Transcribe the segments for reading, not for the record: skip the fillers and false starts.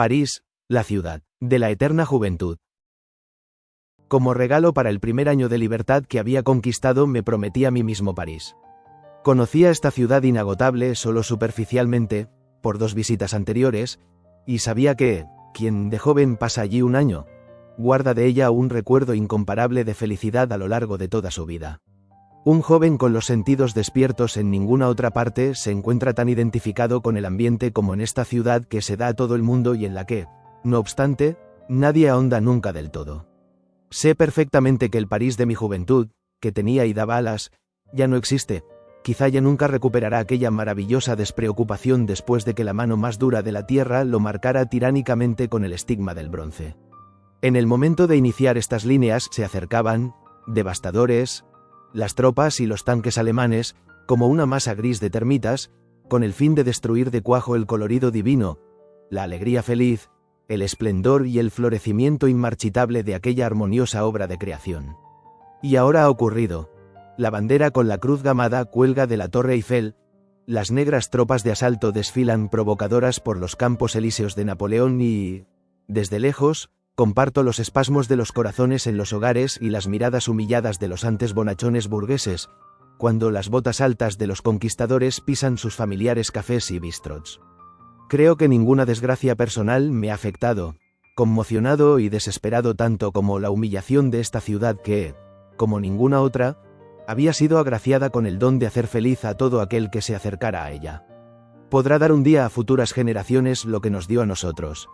París, la ciudad de la eterna juventud. Como regalo para el primer año de libertad que había conquistado, me prometí a mí mismo París. Conocía esta ciudad inagotable solo superficialmente, por 2 visitas anteriores, y sabía que, quien de joven pasa allí un año, guarda de ella un recuerdo incomparable de felicidad a lo largo de toda su vida. Un joven con los sentidos despiertos en ninguna otra parte se encuentra tan identificado con el ambiente como en esta ciudad que se da a todo el mundo y en la que, no obstante, nadie ahonda nunca del todo. Sé perfectamente que el París de mi juventud, que tenía y daba alas, ya no existe. Quizá ya nunca recuperará aquella maravillosa despreocupación después de que la mano más dura de la tierra lo marcara tiránicamente con el estigma del bronce. En el momento de iniciar estas líneas se acercaban, devastadores, las tropas y los tanques alemanes, como una masa gris de termitas, con el fin de destruir de cuajo el colorido divino, la alegría feliz, el esplendor y el florecimiento inmarchitable de aquella armoniosa obra de creación. Y ahora ha ocurrido. La bandera con la cruz gamada cuelga de la Torre Eiffel, las negras tropas de asalto desfilan provocadoras por los campos elíseos de Napoleón y, desde lejos, comparto los espasmos de los corazones en los hogares y las miradas humilladas de los antes bonachones burgueses, cuando las botas altas de los conquistadores pisan sus familiares cafés y bistrots. Creo que ninguna desgracia personal me ha afectado, conmocionado y desesperado tanto como la humillación de esta ciudad que, como ninguna otra, había sido agraciada con el don de hacer feliz a todo aquel que se acercara a ella. Podrá dar un día a futuras generaciones lo que nos dio a nosotros.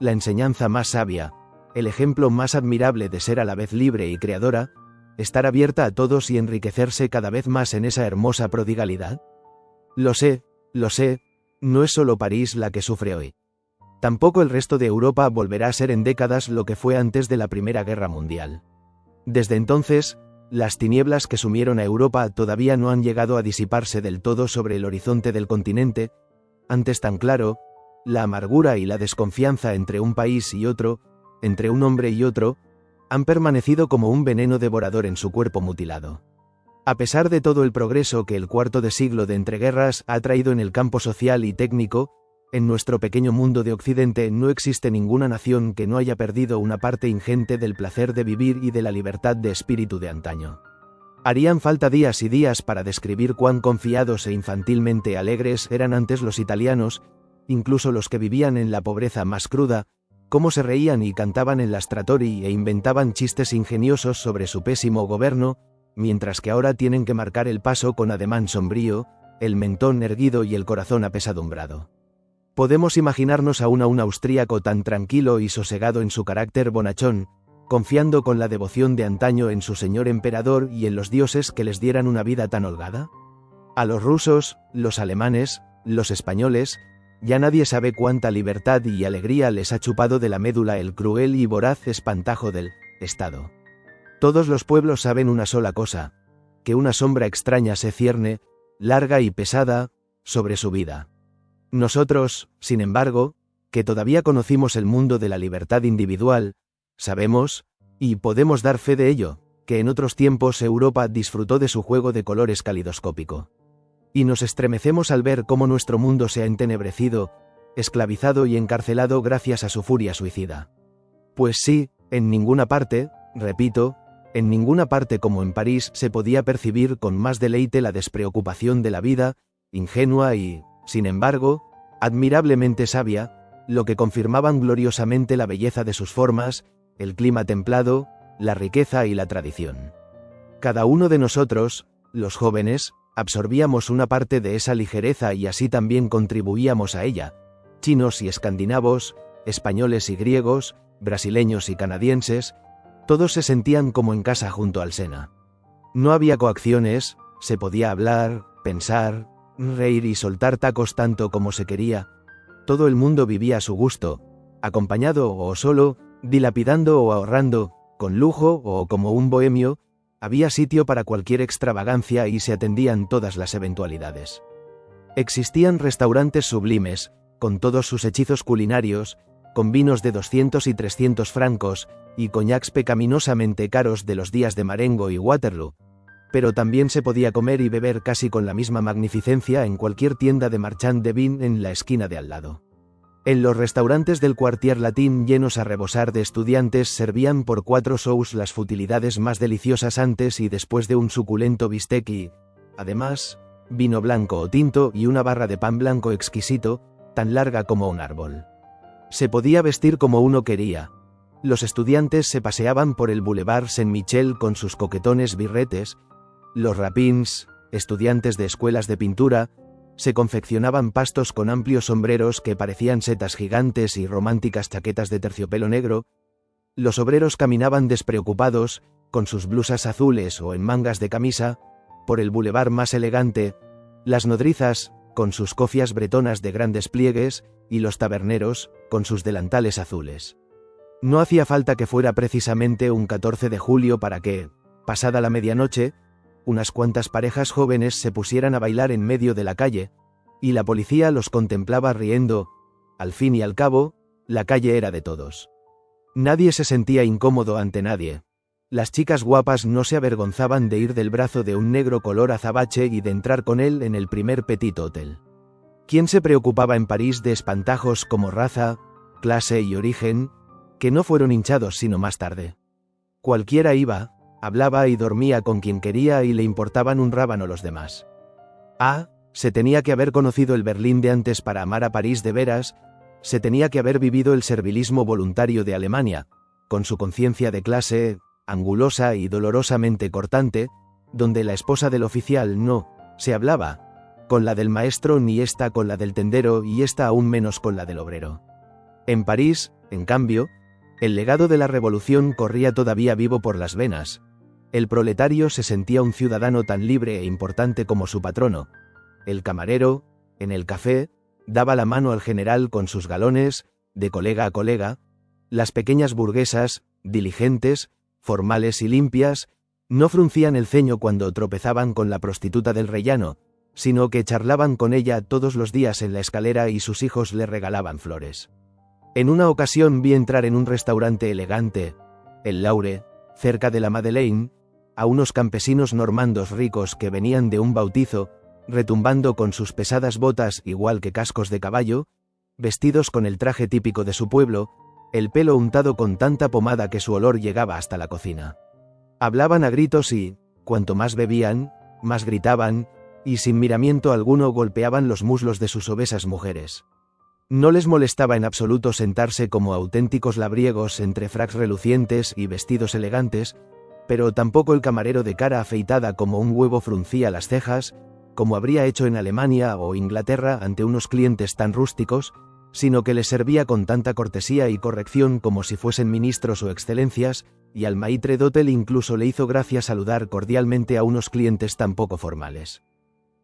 La enseñanza más sabia, el ejemplo más admirable de ser a la vez libre y creadora, estar abierta a todos y enriquecerse cada vez más en esa hermosa prodigalidad. Lo sé, no es solo París la que sufre hoy. Tampoco el resto de Europa volverá a ser en décadas lo que fue antes de la Primera Guerra Mundial. Desde entonces, las tinieblas que sumieron a Europa todavía no han llegado a disiparse del todo sobre el horizonte del continente, antes tan claro, la amargura y la desconfianza entre un país y otro, entre un hombre y otro, han permanecido como un veneno devorador en su cuerpo mutilado. A pesar de todo el progreso que el cuarto de siglo de entreguerras ha traído en el campo social y técnico, en nuestro pequeño mundo de Occidente no existe ninguna nación que no haya perdido una parte ingente del placer de vivir y de la libertad de espíritu de antaño. Harían falta días y días para describir cuán confiados e infantilmente alegres eran antes los italianos, incluso los que vivían en la pobreza más cruda, cómo se reían y cantaban en las trattori e inventaban chistes ingeniosos sobre su pésimo gobierno, mientras que ahora tienen que marcar el paso con ademán sombrío, el mentón erguido y el corazón apesadumbrado. Podemos imaginarnos a un austríaco tan tranquilo y sosegado en su carácter bonachón, confiando con la devoción de antaño en su señor emperador y en los dioses que les dieran una vida tan holgada. A los rusos, los alemanes, los españoles, ya nadie sabe cuánta libertad y alegría les ha chupado de la médula el cruel y voraz espantajo del Estado. Todos los pueblos saben una sola cosa, que una sombra extraña se cierne, larga y pesada, sobre su vida. Nosotros, sin embargo, que todavía conocimos el mundo de la libertad individual, sabemos, y podemos dar fe de ello, que en otros tiempos Europa disfrutó de su juego de colores calidoscópico. Y nos estremecemos al ver cómo nuestro mundo se ha entenebrecido, esclavizado y encarcelado gracias a su furia suicida. Pues sí, en ninguna parte, repito, en ninguna parte como en París se podía percibir con más deleite la despreocupación de la vida, ingenua y, sin embargo, admirablemente sabia, lo que confirmaban gloriosamente la belleza de sus formas, el clima templado, la riqueza y la tradición. Cada uno de nosotros, los jóvenes, absorbíamos una parte de esa ligereza y así también contribuíamos a ella, chinos y escandinavos, españoles y griegos, brasileños y canadienses, todos se sentían como en casa junto al Sena. No había coacciones, se podía hablar, pensar, reír y soltar tacos tanto como se quería. Todo el mundo vivía a su gusto, acompañado o solo, dilapidando o ahorrando, con lujo o como un bohemio, había sitio para cualquier extravagancia y se atendían todas las eventualidades. Existían restaurantes sublimes, con todos sus hechizos culinarios, con vinos de 200 y 300 francos, y coñacs pecaminosamente caros de los días de Marengo y Waterloo, pero también se podía comer y beber casi con la misma magnificencia en cualquier tienda de marchand de vin en la esquina de al lado. En los restaurantes del Quartier Latín llenos a rebosar de estudiantes servían por 4 sous las futilidades más deliciosas antes y después de un suculento bistec y, además, vino blanco o tinto y una barra de pan blanco exquisito, tan larga como un árbol. Se podía vestir como uno quería. Los estudiantes se paseaban por el Boulevard Saint-Michel con sus coquetones birretes, los rapins, estudiantes de escuelas de pintura, se confeccionaban pastos con amplios sombreros que parecían setas gigantes y románticas chaquetas de terciopelo negro, los obreros caminaban despreocupados, con sus blusas azules o en mangas de camisa, por el boulevard más elegante, las nodrizas, con sus cofias bretonas de grandes pliegues, y los taberneros, con sus delantales azules. No hacía falta que fuera precisamente un 14 de julio para que, pasada la medianoche, unas cuantas parejas jóvenes se pusieran a bailar en medio de la calle, y la policía los contemplaba riendo. Al fin y al cabo, la calle era de todos. Nadie se sentía incómodo ante nadie. Las chicas guapas no se avergonzaban de ir del brazo de un negro color azabache y de entrar con él en el primer petit hotel. ¿Quién se preocupaba en París de espantajos como raza, clase y origen, que no fueron hinchados sino más tarde? Cualquiera iba, hablaba y dormía con quien quería y le importaban un rábano los demás. Se tenía que haber conocido el Berlín de antes para amar a París de veras, se tenía que haber vivido el servilismo voluntario de Alemania, con su conciencia de clase, angulosa y dolorosamente cortante, donde la esposa del oficial no se hablaba con la del maestro ni ésta con la del tendero y ésta aún menos con la del obrero. En París, en cambio, el legado de la revolución corría todavía vivo por las venas. El proletario se sentía un ciudadano tan libre e importante como su patrono. El camarero, en el café, daba la mano al general con sus galones, de colega a colega. Las pequeñas burguesas, diligentes, formales y limpias, no fruncían el ceño cuando tropezaban con la prostituta del rellano, sino que charlaban con ella todos los días en la escalera y sus hijos le regalaban flores. En una ocasión vi entrar en un restaurante elegante, el Laure, cerca de la Madeleine, a unos campesinos normandos ricos que venían de un bautizo, retumbando con sus pesadas botas igual que cascos de caballo, vestidos con el traje típico de su pueblo, el pelo untado con tanta pomada que su olor llegaba hasta la cocina. Hablaban a gritos y, cuanto más bebían, más gritaban, y sin miramiento alguno golpeaban los muslos de sus obesas mujeres. No les molestaba en absoluto sentarse como auténticos labriegos entre fracs relucientes y vestidos elegantes, pero tampoco el camarero de cara afeitada como un huevo fruncía las cejas, como habría hecho en Alemania o Inglaterra ante unos clientes tan rústicos, sino que les servía con tanta cortesía y corrección como si fuesen ministros o excelencias, y al maître d'hôtel incluso le hizo gracia saludar cordialmente a unos clientes tan poco formales.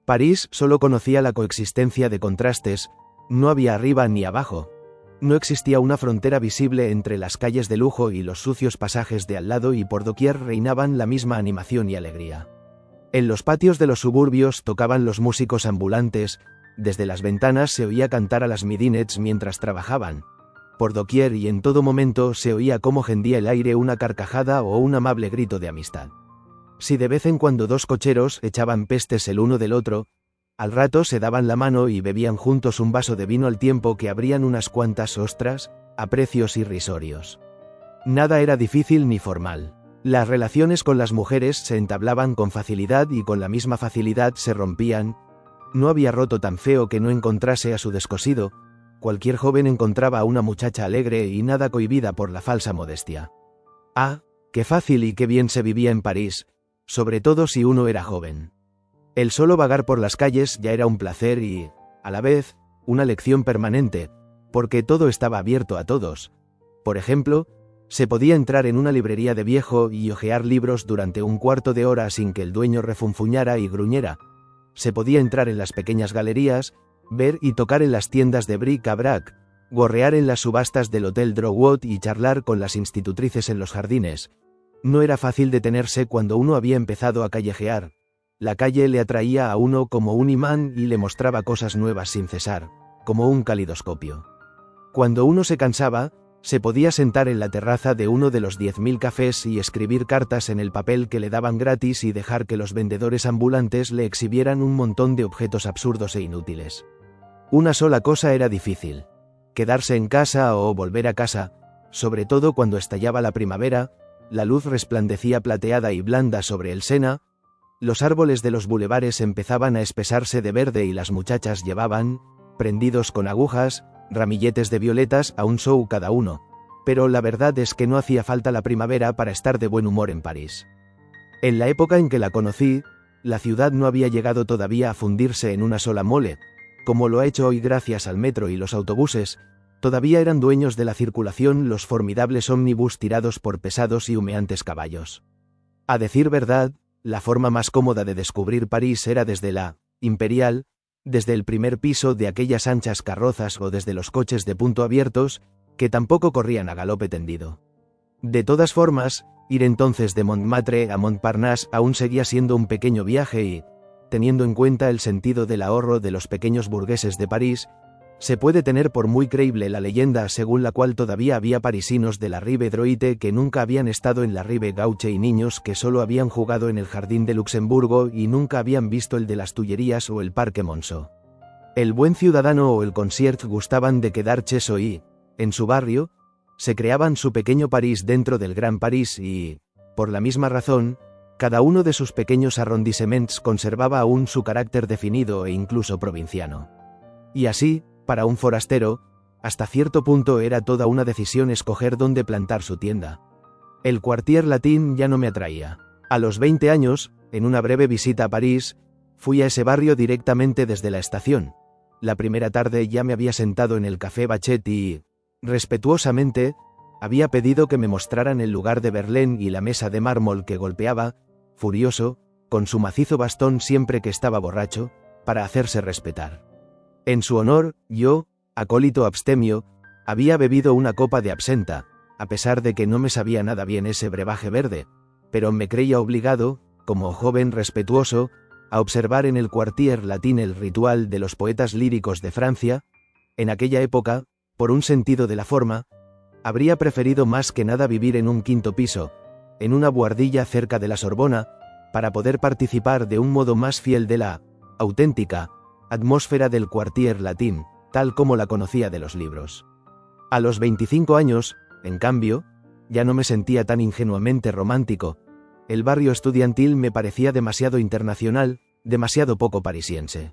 París solo conocía la coexistencia de contrastes, no había arriba ni abajo. No existía una frontera visible entre las calles de lujo y los sucios pasajes de al lado y por doquier reinaban la misma animación y alegría. En los patios de los suburbios tocaban los músicos ambulantes, desde las ventanas se oía cantar a las midinets mientras trabajaban. Por doquier y en todo momento se oía cómo gendía el aire una carcajada o un amable grito de amistad. Si de vez en cuando dos cocheros echaban pestes el uno del otro, al rato se daban la mano y bebían juntos un vaso de vino al tiempo que abrían unas cuantas ostras, a precios irrisorios. Nada era difícil ni formal. Las relaciones con las mujeres se entablaban con facilidad y con la misma facilidad se rompían. No había roto tan feo que no encontrase a su descosido. Cualquier joven encontraba a una muchacha alegre y nada cohibida por la falsa modestia. Qué fácil y qué bien se vivía en París, sobre todo si uno era joven. El solo vagar por las calles ya era un placer y, a la vez, una lección permanente, porque todo estaba abierto a todos. Por ejemplo, se podía entrar en una librería de viejo y hojear libros durante un cuarto de hora sin que el dueño refunfuñara y gruñera. Se podía entrar en las pequeñas galerías, ver y tocar en las tiendas de bric-à-brac, gorrear en las subastas del Hotel Drouot y charlar con las institutrices en los jardines. No era fácil detenerse cuando uno había empezado a callejear. La calle le atraía a uno como un imán y le mostraba cosas nuevas sin cesar, como un calidoscopio. Cuando uno se cansaba, se podía sentar en la terraza de uno de los 10.000 cafés y escribir cartas en el papel que le daban gratis y dejar que los vendedores ambulantes le exhibieran un montón de objetos absurdos e inútiles. Una sola cosa era difícil: quedarse en casa o volver a casa, sobre todo cuando estallaba la primavera, la luz resplandecía plateada y blanda sobre el Sena, los árboles de los bulevares empezaban a espesarse de verde y las muchachas llevaban, prendidos con agujas, ramilletes de violetas a un show cada uno. Pero la verdad es que no hacía falta la primavera para estar de buen humor en París. En la época en que la conocí, la ciudad no había llegado todavía a fundirse en una sola mole, como lo ha hecho hoy gracias al metro y los autobuses. Todavía eran dueños de la circulación los formidables ómnibus tirados por pesados y humeantes caballos. A decir verdad, la forma más cómoda de descubrir París era desde la Imperial, desde el primer piso de aquellas anchas carrozas o desde los coches de punto abiertos, que tampoco corrían a galope tendido. De todas formas, ir entonces de Montmartre a Montparnasse aún seguía siendo un pequeño viaje y, teniendo en cuenta el sentido del ahorro de los pequeños burgueses de París, se puede tener por muy creíble la leyenda según la cual todavía había parisinos de la Rive Droite que nunca habían estado en la Rive Gauche y niños que solo habían jugado en el Jardín de Luxemburgo y nunca habían visto el de las Tullerías o el Parque Monceau. El buen ciudadano o el concierge gustaban de quedar cheso y, en su barrio, se creaban su pequeño París dentro del Gran París y, por la misma razón, cada uno de sus pequeños arrondissements conservaba aún su carácter definido e incluso provinciano. Y así, para un forastero, hasta cierto punto era toda una decisión escoger dónde plantar su tienda. El Quartier Latin ya no me atraía. A los 20 años, en una breve visita a París, fui a ese barrio directamente desde la estación. La primera tarde ya me había sentado en el Café Bachet y, respetuosamente, había pedido que me mostraran el lugar de Verlaine y la mesa de mármol que golpeaba, furioso, con su macizo bastón siempre que estaba borracho, para hacerse respetar. En su honor, yo, acólito abstemio, había bebido una copa de absenta, a pesar de que no me sabía nada bien ese brebaje verde, pero me creía obligado, como joven respetuoso, a observar en el Quartier Latin el ritual de los poetas líricos de Francia. En aquella época, por un sentido de la forma, habría preferido más que nada vivir en un quinto piso, en una buhardilla cerca de la Sorbona, para poder participar de un modo más fiel de la auténtica atmósfera del Quartier Latin, tal como la conocía de los libros. A los 25 años, en cambio, ya no me sentía tan ingenuamente romántico. El barrio estudiantil me parecía demasiado internacional, demasiado poco parisiense.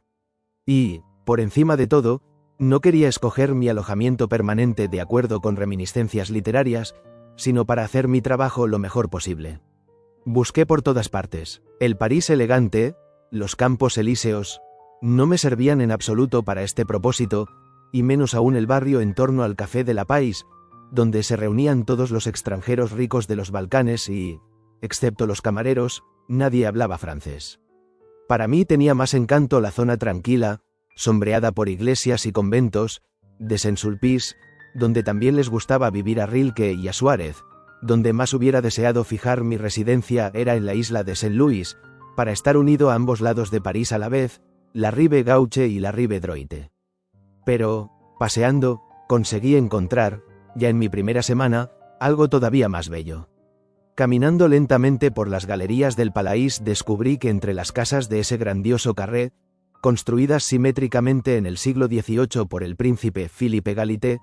Y, por encima de todo, no quería escoger mi alojamiento permanente de acuerdo con reminiscencias literarias, sino para hacer mi trabajo lo mejor posible. Busqué por todas partes. El París elegante, los Campos Elíseos, no me servían en absoluto para este propósito, y menos aún el barrio en torno al Café de la Paix, donde se reunían todos los extranjeros ricos de los Balcanes y, excepto los camareros, nadie hablaba francés. Para mí tenía más encanto la zona tranquila, sombreada por iglesias y conventos, de Saint-Sulpice, donde también les gustaba vivir a Rilke y a Suárez. Donde más hubiera deseado fijar mi residencia era en la isla de Saint-Louis, para estar unido a ambos lados de París a la vez, la Rive Gauche y la Rive Droite. Pero, paseando, conseguí encontrar, ya en mi primera semana, algo todavía más bello. Caminando lentamente por las galerías del Palais descubrí que entre las casas de ese grandioso carré, construidas simétricamente en el siglo XVIII por el príncipe Philippe Égalité,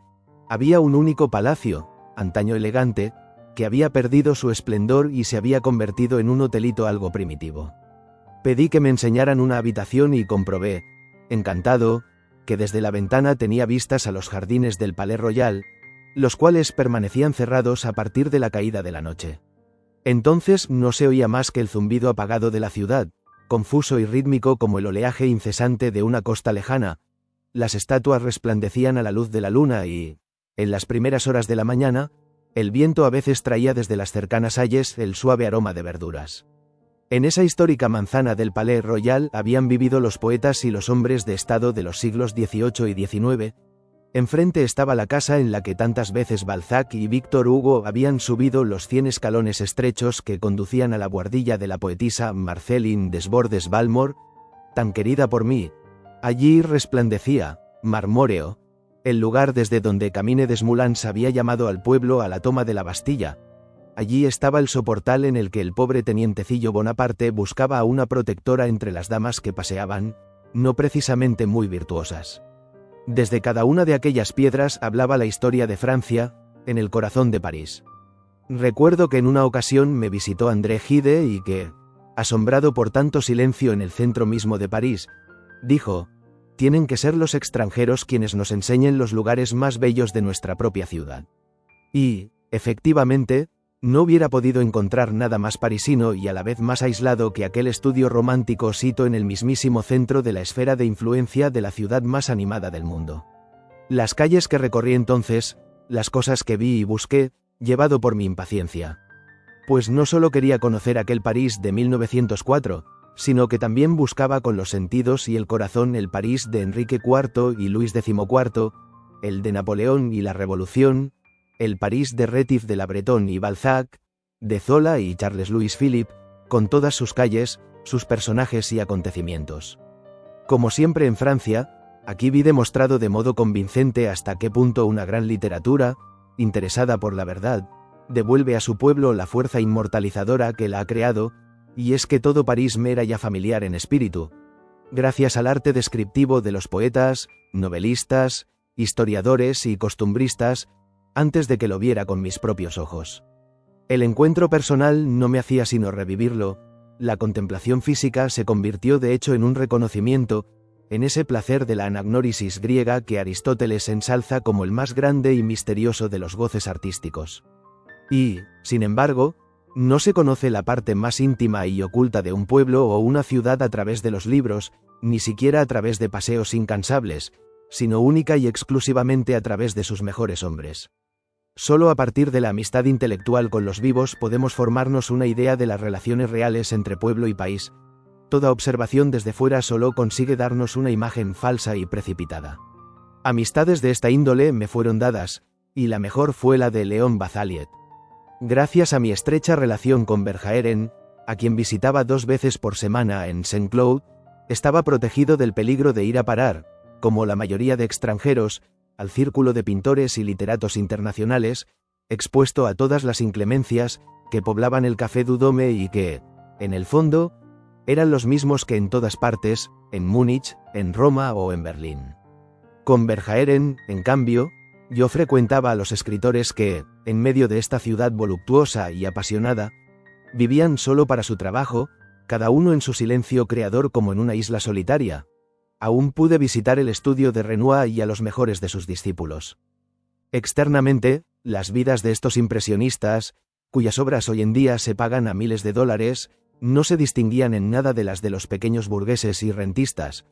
había un único palacio, antaño elegante, que había perdido su esplendor y se había convertido en un hotelito algo primitivo. Pedí que me enseñaran una habitación y comprobé, encantado, que desde la ventana tenía vistas a los jardines del Palais Royal, los cuales permanecían cerrados a partir de la caída de la noche. Entonces no se oía más que el zumbido apagado de la ciudad, confuso y rítmico como el oleaje incesante de una costa lejana. Las estatuas resplandecían a la luz de la luna y, en las primeras horas de la mañana, el viento a veces traía desde las cercanas Halles el suave aroma de verduras. En esa histórica manzana del Palais Royal habían vivido los poetas y los hombres de estado de los siglos XVIII y XIX. Enfrente estaba la casa en la que tantas veces Balzac y Víctor Hugo habían subido los 100 escalones estrechos que conducían a la buhardilla de la poetisa Marceline Desbordes Valmore, tan querida por mí. Allí resplandecía, marmóreo, el lugar desde donde Camille Desmoulins había llamado al pueblo a la toma de la Bastilla. Allí estaba el soportal en el que el pobre tenientecillo Bonaparte buscaba a una protectora entre las damas que paseaban, no precisamente muy virtuosas. Desde cada una de aquellas piedras hablaba la historia de Francia, en el corazón de París. Recuerdo que en una ocasión me visitó André Gide y que, asombrado por tanto silencio en el centro mismo de París, dijo: «Tienen que ser los extranjeros quienes nos enseñen los lugares más bellos de nuestra propia ciudad». Y, efectivamente, no hubiera podido encontrar nada más parisino y a la vez más aislado que aquel estudio romántico sito en el mismísimo centro de la esfera de influencia de la ciudad más animada del mundo. Las calles que recorrí entonces, las cosas que vi y busqué, llevado por mi impaciencia. Pues no solo quería conocer aquel París de 1904, sino que también buscaba con los sentidos y el corazón el París de Enrique IV y Luis XIV, el de Napoleón y la Revolución, el París de Rétif de la Bretonne y Balzac, de Zola y Charles Louis Philippe, con todas sus calles, sus personajes y acontecimientos. Como siempre en Francia, aquí vi demostrado de modo convincente hasta qué punto una gran literatura, interesada por la verdad, devuelve a su pueblo la fuerza inmortalizadora que la ha creado, y es que todo París me era ya familiar en espíritu, gracias al arte descriptivo de los poetas, novelistas, historiadores y costumbristas, antes de que lo viera con mis propios ojos. El encuentro personal no me hacía sino revivirlo, la contemplación física se convirtió de hecho en un reconocimiento, en ese placer de la anagnórisis griega que Aristóteles ensalza como el más grande y misterioso de los goces artísticos. Y, sin embargo, no se conoce la parte más íntima y oculta de un pueblo o una ciudad a través de los libros, ni siquiera a través de paseos incansables, sino única y exclusivamente a través de sus mejores hombres. Solo a partir de la amistad intelectual con los vivos podemos formarnos una idea de las relaciones reales entre pueblo y país. Toda observación desde fuera solo consigue darnos una imagen falsa y precipitada. Amistades de esta índole me fueron dadas, y la mejor fue la de Léon Bazaliet. Gracias a mi estrecha relación con Verhaeren, a quien visitaba 2 veces por semana en Saint-Cloud, estaba protegido del peligro de ir a parar, como la mayoría de extranjeros, al círculo de pintores y literatos internacionales, expuesto a todas las inclemencias que poblaban el Café du Dôme y que, en el fondo, eran los mismos que en todas partes, en Múnich, en Roma o en Berlín. Con Verhaeren, en cambio, yo frecuentaba a los escritores que, en medio de esta ciudad voluptuosa y apasionada, vivían solo para su trabajo, cada uno en su silencio creador como en una isla solitaria. Aún pude visitar el estudio de Renoir y a los mejores de sus discípulos. Externamente, las vidas de estos impresionistas, cuyas obras hoy en día se pagan a miles de dólares, no se distinguían en nada de las de los pequeños burgueses y rentistas.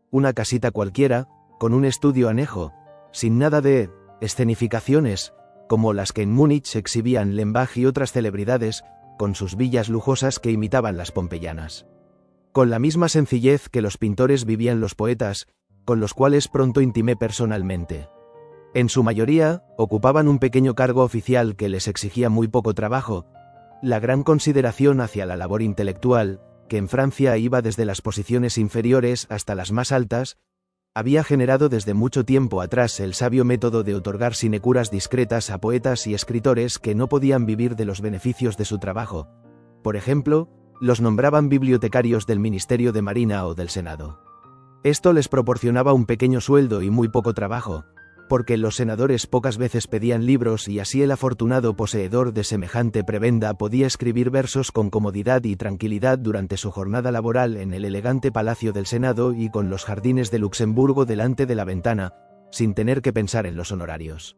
Una casita cualquiera, con un estudio anejo, sin nada de escenificaciones, como las que en Múnich exhibían Lembach y otras celebridades, con sus villas lujosas que imitaban las pompeyanas. Con la misma sencillez que los pintores vivían los poetas, con los cuales pronto intimé personalmente. En su mayoría, ocupaban un pequeño cargo oficial que les exigía muy poco trabajo. La gran consideración hacia la labor intelectual, que en Francia iba desde las posiciones inferiores hasta las más altas, había generado desde mucho tiempo atrás el sabio método de otorgar sinecuras discretas a poetas y escritores que no podían vivir de los beneficios de su trabajo. Por ejemplo, los nombraban bibliotecarios del Ministerio de Marina o del Senado. Esto les proporcionaba un pequeño sueldo y muy poco trabajo, porque los senadores pocas veces pedían libros y así el afortunado poseedor de semejante prebenda podía escribir versos con comodidad y tranquilidad durante su jornada laboral en el elegante Palacio del Senado y con los jardines de Luxemburgo delante de la ventana, sin tener que pensar en los honorarios.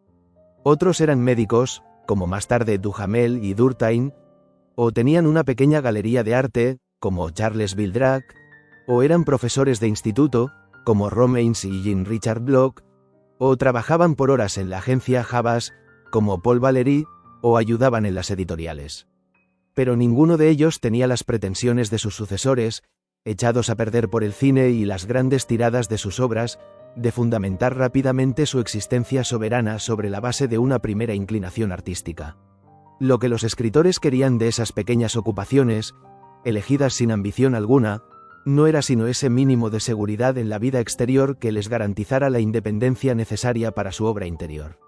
Otros eran médicos, como más tarde Duhamel y Durkheim, o tenían una pequeña galería de arte, como Charles Villdrac, o eran profesores de instituto, como Romains y Jean Richard Bloch, o trabajaban por horas en la agencia Havas, como Paul Valéry, o ayudaban en las editoriales. Pero ninguno de ellos tenía las pretensiones de sus sucesores, echados a perder por el cine y las grandes tiradas de sus obras, de fundamentar rápidamente su existencia soberana sobre la base de una primera inclinación artística. Lo que los escritores querían de esas pequeñas ocupaciones, elegidas sin ambición alguna, no era sino ese mínimo de seguridad en la vida exterior que les garantizara la independencia necesaria para su obra interior.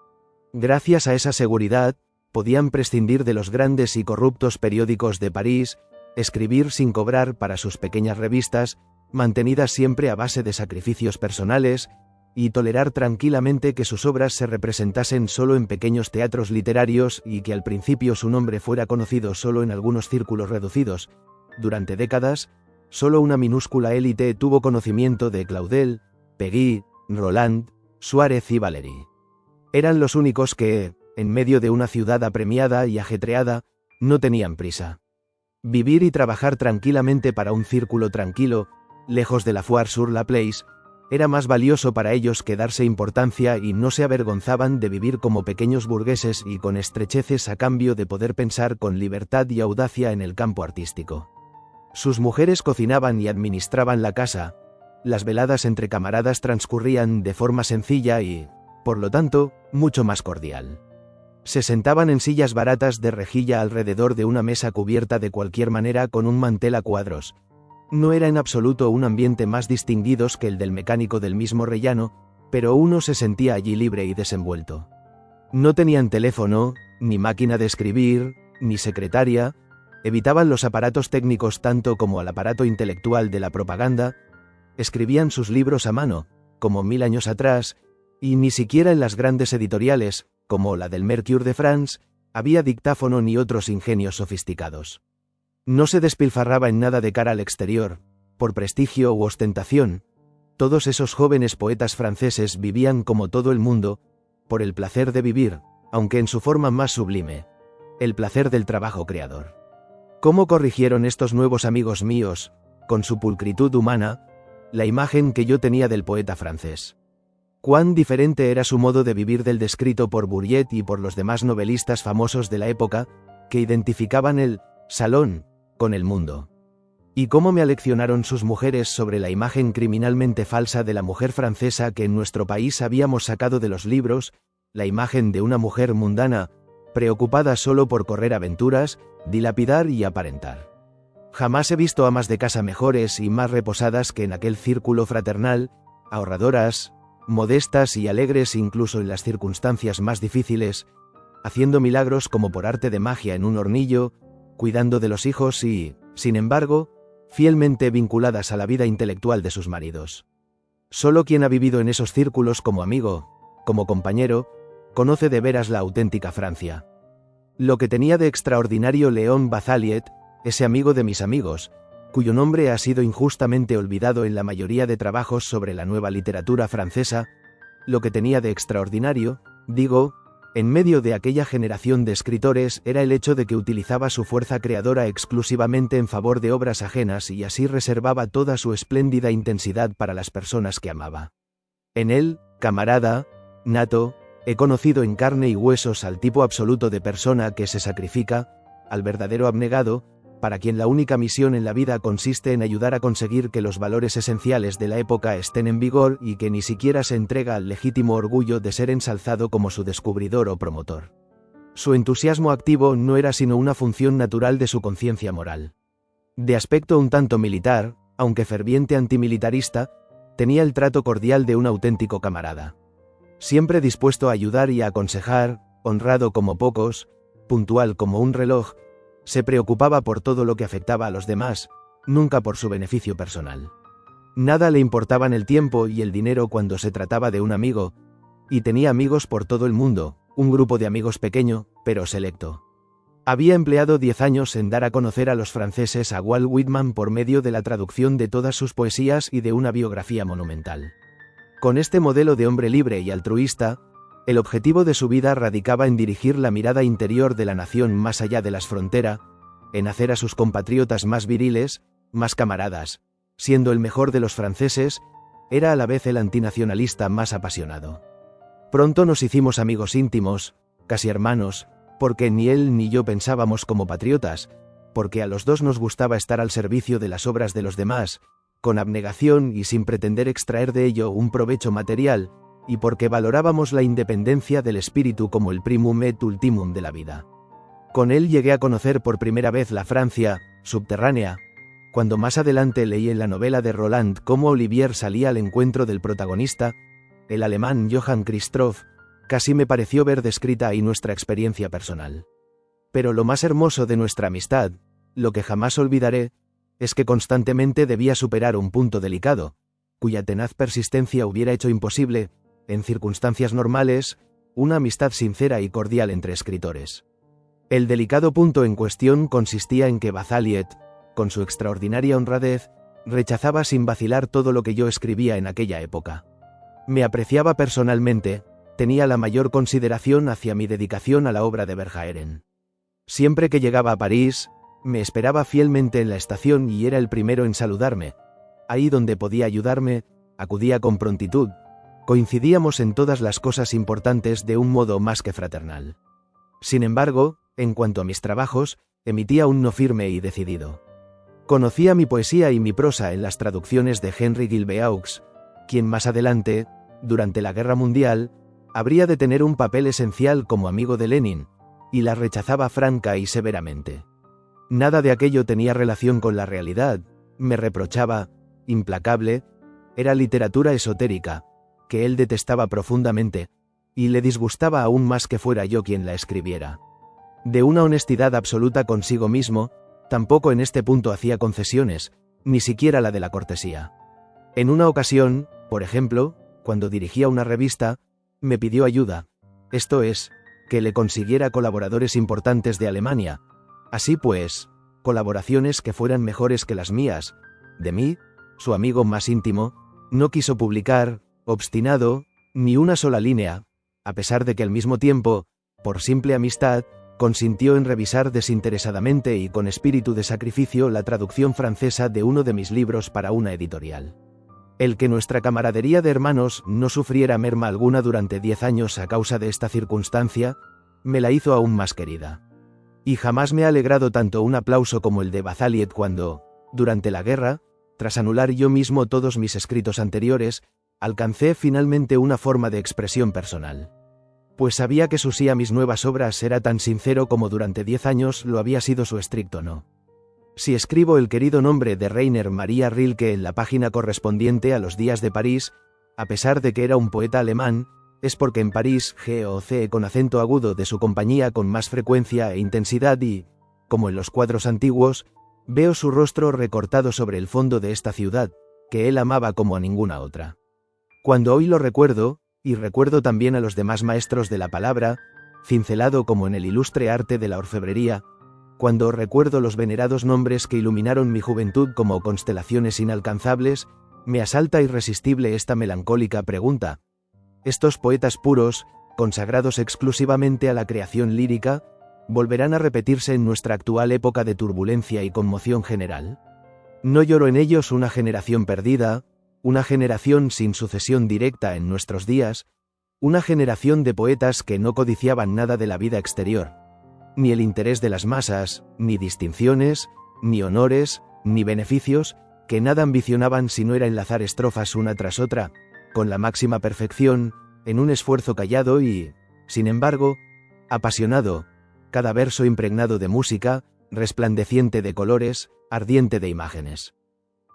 Gracias a esa seguridad, podían prescindir de los grandes y corruptos periódicos de París, escribir sin cobrar para sus pequeñas revistas, mantenidas siempre a base de sacrificios personales, y tolerar tranquilamente que sus obras se representasen solo en pequeños teatros literarios y que al principio su nombre fuera conocido solo en algunos círculos reducidos. Durante décadas, solo una minúscula élite tuvo conocimiento de Claudel, Péguy, Roland, Suárez y Valéry. Eran los únicos que, en medio de una ciudad apremiada y ajetreada, no tenían prisa. Vivir y trabajar tranquilamente para un círculo tranquilo, lejos de la Foire sur la Place, era más valioso para ellos que darse importancia y no se avergonzaban de vivir como pequeños burgueses y con estrecheces a cambio de poder pensar con libertad y audacia en el campo artístico. Sus mujeres cocinaban y administraban la casa, las veladas entre camaradas transcurrían de forma sencilla y, por lo tanto, mucho más cordial. Se sentaban en sillas baratas de rejilla alrededor de una mesa cubierta de cualquier manera con un mantel a cuadros. No era en absoluto un ambiente más distinguido que el del mecánico del mismo rellano, pero uno se sentía allí libre y desenvuelto. No tenían teléfono, ni máquina de escribir, ni secretaria, evitaban los aparatos técnicos tanto como al aparato intelectual de la propaganda, escribían sus libros a mano, como 1000 años atrás, y ni siquiera en las grandes editoriales, como la del Mercure de France, había dictáfono ni otros ingenios sofisticados. No se despilfarraba en nada de cara al exterior, por prestigio u ostentación. Todos esos jóvenes poetas franceses vivían como todo el mundo, por el placer de vivir, aunque en su forma más sublime, el placer del trabajo creador. ¿Cómo corrigieron estos nuevos amigos míos, con su pulcritud humana, la imagen que yo tenía del poeta francés? Cuán diferente era su modo de vivir del descrito por Bourriet y por los demás novelistas famosos de la época, que identificaban el salón con el mundo. Y cómo me aleccionaron sus mujeres sobre la imagen criminalmente falsa de la mujer francesa que en nuestro país habíamos sacado de los libros, la imagen de una mujer mundana, preocupada solo por correr aventuras, dilapidar y aparentar. Jamás he visto amas de casa mejores y más reposadas que en aquel círculo fraternal, ahorradoras, modestas y alegres incluso en las circunstancias más difíciles, haciendo milagros como por arte de magia en un hornillo, cuidando de los hijos y, sin embargo, fielmente vinculadas a la vida intelectual de sus maridos. Solo quien ha vivido en esos círculos como amigo, como compañero, conoce de veras la auténtica Francia. Lo que tenía de extraordinario Léon Bazaliet, ese amigo de mis amigos, cuyo nombre ha sido injustamente olvidado en la mayoría de trabajos sobre la nueva literatura francesa, lo que tenía de extraordinario, digo, en medio de aquella generación de escritores era el hecho de que utilizaba su fuerza creadora exclusivamente en favor de obras ajenas y así reservaba toda su espléndida intensidad para las personas que amaba. En él, camarada, nato, he conocido en carne y huesos al tipo absoluto de persona que se sacrifica, al verdadero abnegado, para quien la única misión en la vida consiste en ayudar a conseguir que los valores esenciales de la época estén en vigor y que ni siquiera se entrega al legítimo orgullo de ser ensalzado como su descubridor o promotor. Su entusiasmo activo no era sino una función natural de su conciencia moral. De aspecto un tanto militar, aunque ferviente antimilitarista, tenía el trato cordial de un auténtico camarada. Siempre dispuesto a ayudar y a aconsejar, honrado como pocos, puntual como un reloj, se preocupaba por todo lo que afectaba a los demás, nunca por su beneficio personal. Nada le importaban el tiempo y el dinero cuando se trataba de un amigo, y tenía amigos por todo el mundo, un grupo de amigos pequeño, pero selecto. Había empleado 10 años en dar a conocer a los franceses a Walt Whitman por medio de la traducción de todas sus poesías y de una biografía monumental. Con este modelo de hombre libre y altruista, el objetivo de su vida radicaba en dirigir la mirada interior de la nación más allá de las fronteras, en hacer a sus compatriotas más viriles, más camaradas. Siendo el mejor de los franceses, era a la vez el antinacionalista más apasionado. Pronto nos hicimos amigos íntimos, casi hermanos, porque ni él ni yo pensábamos como patriotas, porque a los dos nos gustaba estar al servicio de las obras de los demás, con abnegación y sin pretender extraer de ello un provecho material, y porque valorábamos la independencia del espíritu como el primum et ultimum de la vida. Con él llegué a conocer por primera vez la Francia subterránea, cuando más adelante leí en la novela de Roland cómo Olivier salía al encuentro del protagonista, el alemán Johann Christoph, casi me pareció ver descrita ahí nuestra experiencia personal. Pero lo más hermoso de nuestra amistad, lo que jamás olvidaré, es que constantemente debía superar un punto delicado, cuya tenaz persistencia hubiera hecho imposible, en circunstancias normales, una amistad sincera y cordial entre escritores. El delicado punto en cuestión consistía en que Bazaliet, con su extraordinaria honradez, rechazaba sin vacilar todo lo que yo escribía en aquella época. Me apreciaba personalmente, tenía la mayor consideración hacia mi dedicación a la obra de Verhaeren. Siempre que llegaba a París, me esperaba fielmente en la estación y era el primero en saludarme. Ahí donde podía ayudarme, acudía con prontitud. Coincidíamos en todas las cosas importantes de un modo más que fraternal. Sin embargo, en cuanto a mis trabajos, emitía un no firme y decidido. Conocía mi poesía y mi prosa en las traducciones de Henry Gilbeaux, quien más adelante, durante la Guerra Mundial, habría de tener un papel esencial como amigo de Lenin, y la rechazaba franca y severamente. Nada de aquello tenía relación con la realidad, me reprochaba, implacable, era literatura esotérica, que él detestaba profundamente, y le disgustaba aún más que fuera yo quien la escribiera. De una honestidad absoluta consigo mismo, tampoco en este punto hacía concesiones, ni siquiera la de la cortesía. En una ocasión, por ejemplo, cuando dirigía una revista, me pidió ayuda, esto es, que le consiguiera colaboradores importantes de Alemania. Así pues, colaboraciones que fueran mejores que las mías. De mí, su amigo más íntimo, no quiso publicar, obstinado, ni una sola línea, a pesar de que al mismo tiempo, por simple amistad, consintió en revisar desinteresadamente y con espíritu de sacrificio la traducción francesa de uno de mis libros para una editorial. El que nuestra camaradería de hermanos no sufriera merma alguna durante 10 años a causa de esta circunstancia, me la hizo aún más querida. Y jamás me ha alegrado tanto un aplauso como el de Bazaliet cuando, durante la guerra, tras anular yo mismo todos mis escritos anteriores, alcancé finalmente una forma de expresión personal. Pues sabía que su sí a mis nuevas obras era tan sincero como durante 10 años lo había sido su estricto no. Si escribo el querido nombre de Rainer Maria Rilke en la página correspondiente a los días de París, a pesar de que era un poeta alemán, es porque en París G.O.C. con acento agudo de su compañía con más frecuencia e intensidad y, como en los cuadros antiguos, veo su rostro recortado sobre el fondo de esta ciudad, que él amaba como a ninguna otra. Cuando hoy lo recuerdo, y recuerdo también a los demás maestros de la palabra, cincelado como en el ilustre arte de la orfebrería, cuando recuerdo los venerados nombres que iluminaron mi juventud como constelaciones inalcanzables, me asalta irresistible esta melancólica pregunta. ¿Estos poetas puros, consagrados exclusivamente a la creación lírica, volverán a repetirse en nuestra actual época de turbulencia y conmoción general? ¿No lloro en ellos una generación perdida, una generación sin sucesión directa en nuestros días, una generación de poetas que no codiciaban nada de la vida exterior? Ni el interés de las masas, ni distinciones, ni honores, ni beneficios, que nada ambicionaban sino era enlazar estrofas una tras otra, con la máxima perfección, en un esfuerzo callado y, sin embargo, apasionado, cada verso impregnado de música, resplandeciente de colores, ardiente de imágenes.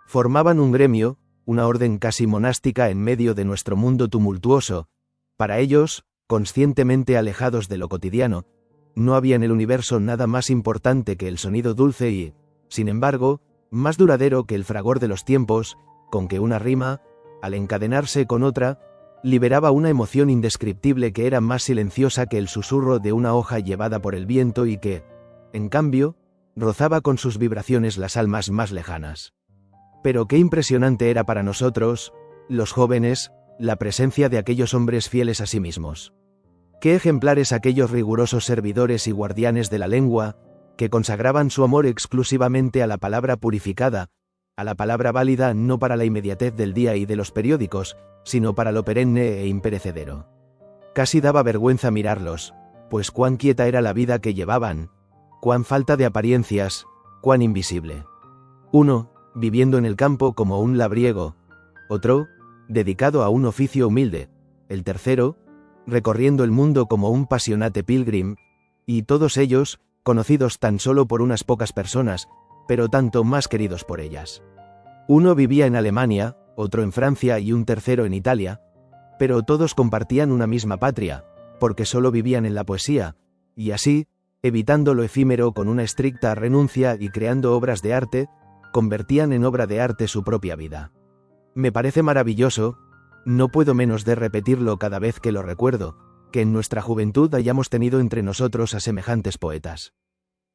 Formaban un gremio, una orden casi monástica en medio de nuestro mundo tumultuoso. Para ellos, conscientemente alejados de lo cotidiano, no había en el universo nada más importante que el sonido dulce y, sin embargo, más duradero que el fragor de los tiempos, con que una rima, al encadenarse con otra, liberaba una emoción indescriptible que era más silenciosa que el susurro de una hoja llevada por el viento y que, en cambio, rozaba con sus vibraciones las almas más lejanas. Pero qué impresionante era para nosotros, los jóvenes, la presencia de aquellos hombres fieles a sí mismos. Qué ejemplares aquellos rigurosos servidores y guardianes de la lengua, que consagraban su amor exclusivamente a la palabra purificada, a la palabra válida no para la inmediatez del día y de los periódicos, sino para lo perenne e imperecedero. Casi daba vergüenza mirarlos, pues cuán quieta era la vida que llevaban, cuán falta de apariencias, cuán invisible. Uno, viviendo en el campo como un labriego, otro, dedicado a un oficio humilde, el tercero, recorriendo el mundo como un pasionate pilgrim, y todos ellos, conocidos tan solo por unas pocas personas, pero tanto más queridos por ellas. Uno vivía en Alemania, otro en Francia y un tercero en Italia, pero todos compartían una misma patria, porque solo vivían en la poesía, y así, evitando lo efímero con una estricta renuncia y creando obras de arte, convertían en obra de arte su propia vida. Me parece maravilloso, no puedo menos de repetirlo cada vez que lo recuerdo, que en nuestra juventud hayamos tenido entre nosotros a semejantes poetas.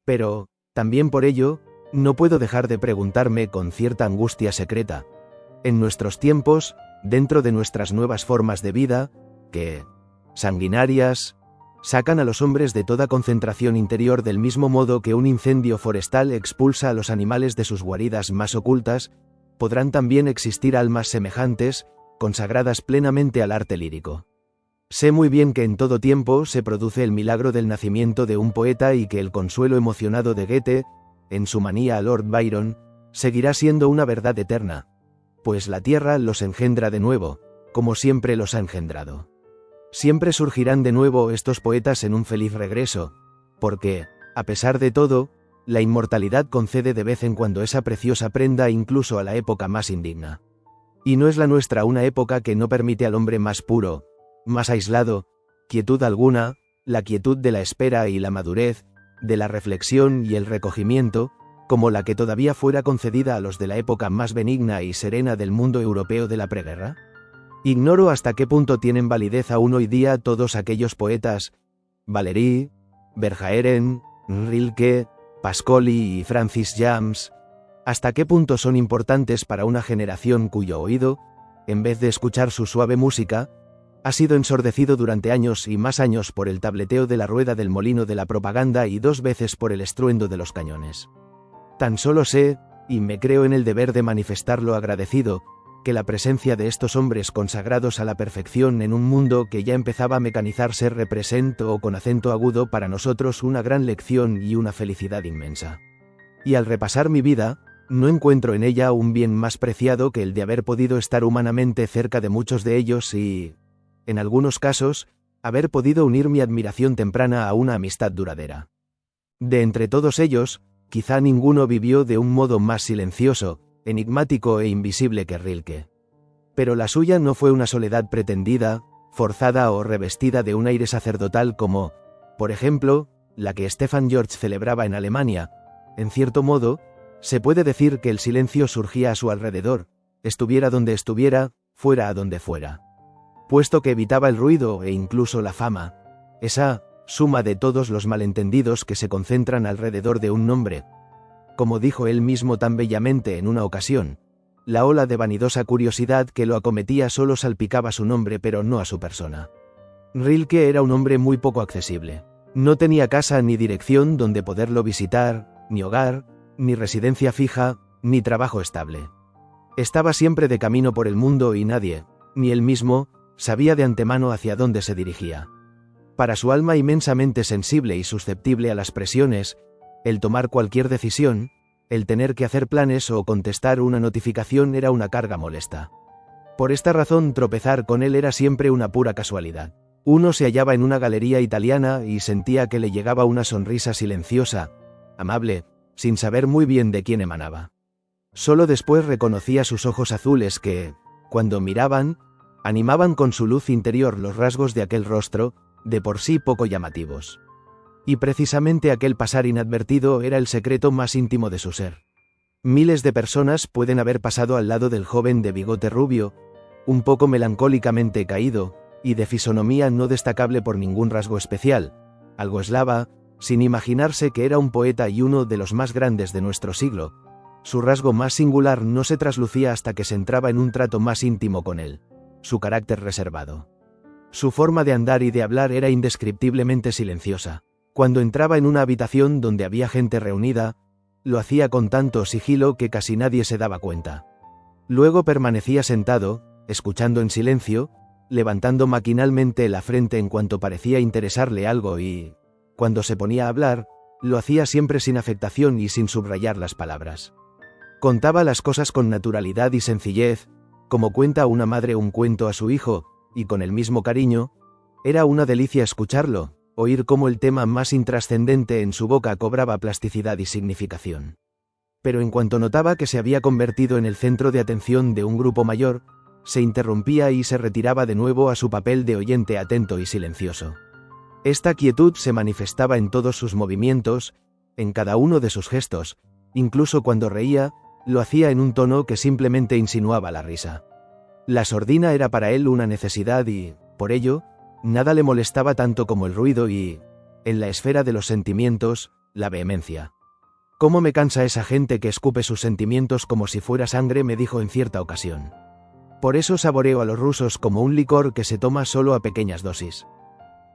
Pero, también por ello, no puedo dejar de preguntarme con cierta angustia secreta, en nuestros tiempos, dentro de nuestras nuevas formas de vida, que, sanguinarias, sacan a los hombres de toda concentración interior del mismo modo que un incendio forestal expulsa a los animales de sus guaridas más ocultas, podrán también existir almas semejantes, consagradas plenamente al arte lírico. Sé muy bien que en todo tiempo se produce el milagro del nacimiento de un poeta y que el consuelo emocionado de Goethe, en su manía a Lord Byron, seguirá siendo una verdad eterna, pues la tierra los engendra de nuevo, como siempre los ha engendrado. Siempre surgirán de nuevo estos poetas en un feliz regreso, porque, a pesar de todo, la inmortalidad concede de vez en cuando esa preciosa prenda incluso a la época más indigna. Y no es la nuestra una época que no permite al hombre más puro, más aislado, quietud alguna, la quietud de la espera y la madurez, de la reflexión y el recogimiento, como la que todavía fuera concedida a los de la época más benigna y serena del mundo europeo de la preguerra? Ignoro hasta qué punto tienen validez aún hoy día todos aquellos poetas, Valéry, Verhaeren, Rilke, Pascoli y Francis James, hasta qué punto son importantes para una generación cuyo oído, en vez de escuchar su suave música, ha sido ensordecido durante años y más años por el tableteo de la rueda del molino de la propaganda y 2 veces por el estruendo de los cañones. Tan solo sé, y me creo en el deber de manifestarlo agradecido, que la presencia de estos hombres consagrados a la perfección en un mundo que ya empezaba a mecanizarse representa o con acento agudo para nosotros una gran lección y una felicidad inmensa. Y al repasar mi vida, no encuentro en ella un bien más preciado que el de haber podido estar humanamente cerca de muchos de ellos y, en algunos casos, haber podido unir mi admiración temprana a una amistad duradera. De entre todos ellos, quizá ninguno vivió de un modo más silencioso, enigmático e invisible que Rilke. Pero la suya no fue una soledad pretendida, forzada o revestida de un aire sacerdotal como, por ejemplo, la que Stefan George celebraba en Alemania. En cierto modo, se puede decir que el silencio surgía a su alrededor, estuviera donde estuviera, fuera a donde fuera. Puesto que evitaba el ruido e incluso la fama, esa suma de todos los malentendidos que se concentran alrededor de un nombre. Como dijo él mismo tan bellamente en una ocasión, la ola de vanidosa curiosidad que lo acometía solo salpicaba su nombre pero no a su persona. Rilke era un hombre muy poco accesible. No tenía casa ni dirección donde poderlo visitar, ni hogar, ni residencia fija, ni trabajo estable. Estaba siempre de camino por el mundo y nadie, ni él mismo, sabía de antemano hacia dónde se dirigía. Para su alma inmensamente sensible y susceptible a las presiones, el tomar cualquier decisión, el tener que hacer planes o contestar una notificación era una carga molesta. Por esta razón tropezar con él era siempre una pura casualidad. Uno se hallaba en una galería italiana y sentía que le llegaba una sonrisa silenciosa, amable, sin saber muy bien de quién emanaba. Solo después reconocía sus ojos azules que, cuando miraban, animaban con su luz interior los rasgos de aquel rostro, de por sí poco llamativos. Y precisamente aquel pasar inadvertido era el secreto más íntimo de su ser. Miles de personas pueden haber pasado al lado del joven de bigote rubio, un poco melancólicamente caído, y de fisonomía no destacable por ningún rasgo especial, algo eslava, sin imaginarse que era un poeta y uno de los más grandes de nuestro siglo. Su rasgo más singular no se traslucía hasta que se entraba en un trato más íntimo con él, su carácter reservado. Su forma de andar y de hablar era indescriptiblemente silenciosa. Cuando entraba en una habitación donde había gente reunida, lo hacía con tanto sigilo que casi nadie se daba cuenta. Luego permanecía sentado, escuchando en silencio, levantando maquinalmente la frente en cuanto parecía interesarle algo y, cuando se ponía a hablar, lo hacía siempre sin afectación y sin subrayar las palabras. Contaba las cosas con naturalidad y sencillez, como cuenta una madre un cuento a su hijo, y con el mismo cariño. Era una delicia escucharlo, oír cómo el tema más intrascendente en su boca cobraba plasticidad y significación. Pero en cuanto notaba que se había convertido en el centro de atención de un grupo mayor, se interrumpía y se retiraba de nuevo a su papel de oyente atento y silencioso. Esta quietud se manifestaba en todos sus movimientos, en cada uno de sus gestos, incluso cuando reía, lo hacía en un tono que simplemente insinuaba la risa. La sordina era para él una necesidad y, por ello, nada le molestaba tanto como el ruido y, en la esfera de los sentimientos, la vehemencia. «¿Cómo me cansa esa gente que escupe sus sentimientos como si fuera sangre?», me dijo en cierta ocasión. «Por eso saboreo a los rusos como un licor que se toma solo a pequeñas dosis».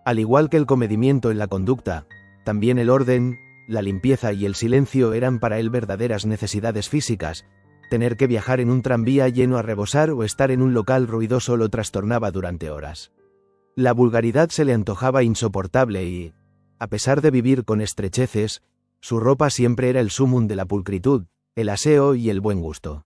Al igual que el comedimiento en la conducta, también el orden, la limpieza y el silencio eran para él verdaderas necesidades físicas. Tener que viajar en un tranvía lleno a rebosar o estar en un local ruidoso lo trastornaba durante horas. La vulgaridad se le antojaba insoportable y, a pesar de vivir con estrecheces, su ropa siempre era el sumum de la pulcritud, el aseo y el buen gusto.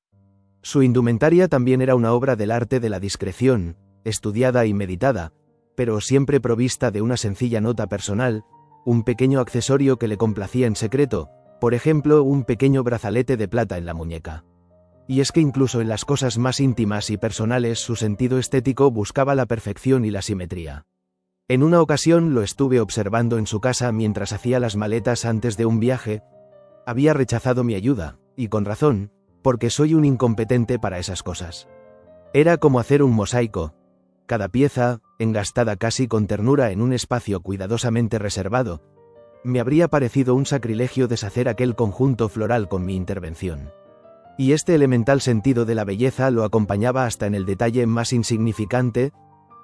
Su indumentaria también era una obra del arte de la discreción, estudiada y meditada, pero siempre provista de una sencilla nota personal, un pequeño accesorio que le complacía en secreto, por ejemplo, un pequeño brazalete de plata en la muñeca. Y es que incluso en las cosas más íntimas y personales su sentido estético buscaba la perfección y la simetría. En una ocasión lo estuve observando en su casa mientras hacía las maletas antes de un viaje. Había rechazado mi ayuda, y con razón, porque soy un incompetente para esas cosas. Era como hacer un mosaico. Cada pieza, engastada casi con ternura en un espacio cuidadosamente reservado, me habría parecido un sacrilegio deshacer aquel conjunto floral con mi intervención. Y este elemental sentido de la belleza lo acompañaba hasta en el detalle más insignificante.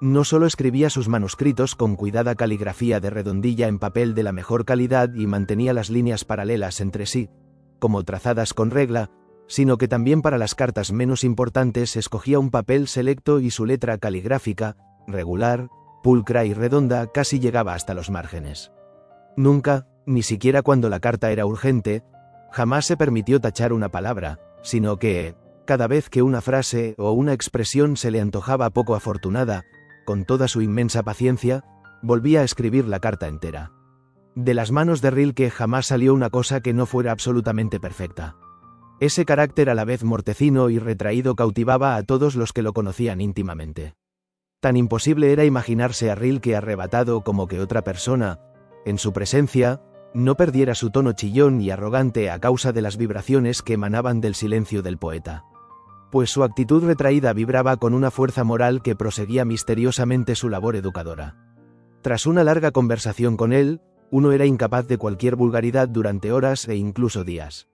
No solo escribía sus manuscritos con cuidada caligrafía de redondilla en papel de la mejor calidad y mantenía las líneas paralelas entre sí, como trazadas con regla, sino que también para las cartas menos importantes escogía un papel selecto y su letra caligráfica, regular, pulcra y redonda, casi llegaba hasta los márgenes. Nunca, ni siquiera cuando la carta era urgente, jamás se permitió tachar una palabra, sino que, cada vez que una frase o una expresión se le antojaba poco afortunada, con toda su inmensa paciencia, volvía a escribir la carta entera. De las manos de Rilke jamás salió una cosa que no fuera absolutamente perfecta. Ese carácter a la vez mortecino y retraído cautivaba a todos los que lo conocían íntimamente. Tan imposible era imaginarse a Rilke arrebatado como que otra persona, en su presencia, no perdiera su tono chillón y arrogante a causa de las vibraciones que emanaban del silencio del poeta. Pues su actitud retraída vibraba con una fuerza moral que proseguía misteriosamente su labor educadora. Tras una larga conversación con él, uno era incapaz de cualquier vulgaridad durante horas e incluso días.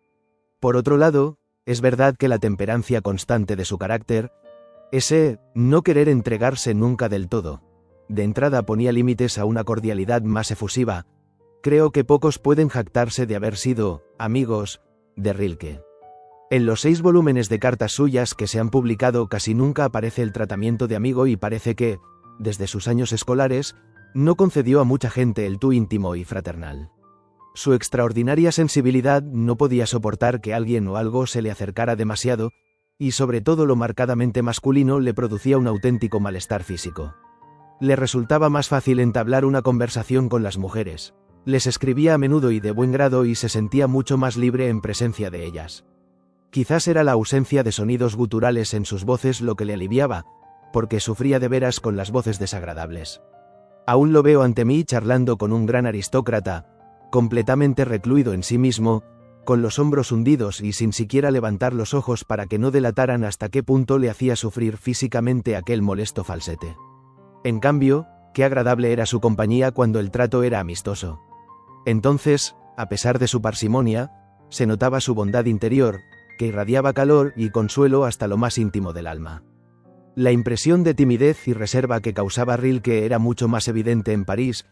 Por otro lado, es verdad que la temperancia constante de su carácter, ese no querer entregarse nunca del todo, de entrada ponía límites a una cordialidad más efusiva. Creo que pocos pueden jactarse de haber sido amigos de Rilke. En los 6 volúmenes de cartas suyas que se han publicado casi nunca aparece el tratamiento de amigo y parece que, desde sus años escolares, no concedió a mucha gente el tú íntimo y fraternal. Su extraordinaria sensibilidad no podía soportar que alguien o algo se le acercara demasiado, y sobre todo lo marcadamente masculino le producía un auténtico malestar físico. Le resultaba más fácil entablar una conversación con las mujeres. Les escribía a menudo y de buen grado y se sentía mucho más libre en presencia de ellas. Quizás era la ausencia de sonidos guturales en sus voces lo que le aliviaba, porque sufría de veras con las voces desagradables. Aún lo veo ante mí charlando con un gran aristócrata, completamente recluido en sí mismo, con los hombros hundidos y sin siquiera levantar los ojos para que no delataran hasta qué punto le hacía sufrir físicamente aquel molesto falsete. En cambio, qué agradable era su compañía cuando el trato era amistoso. Entonces, a pesar de su parsimonia, se notaba su bondad interior, que irradiaba calor y consuelo hasta lo más íntimo del alma. La impresión de timidez y reserva que causaba Rilke era mucho más evidente en París,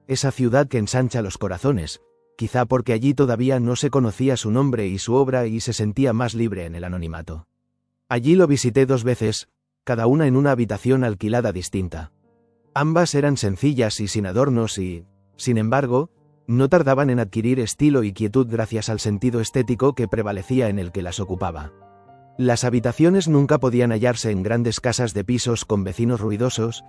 esa ciudad que ensancha los corazones, quizá porque allí todavía no se conocía su nombre y su obra y se sentía más libre en el anonimato. Allí lo visité 2 veces, cada una en una habitación alquilada distinta. Ambas eran sencillas y sin adornos y, sin embargo, no tardaban en adquirir estilo y quietud gracias al sentido estético que prevalecía en el que las ocupaba. Las habitaciones nunca podían hallarse en grandes casas de pisos con vecinos ruidosos.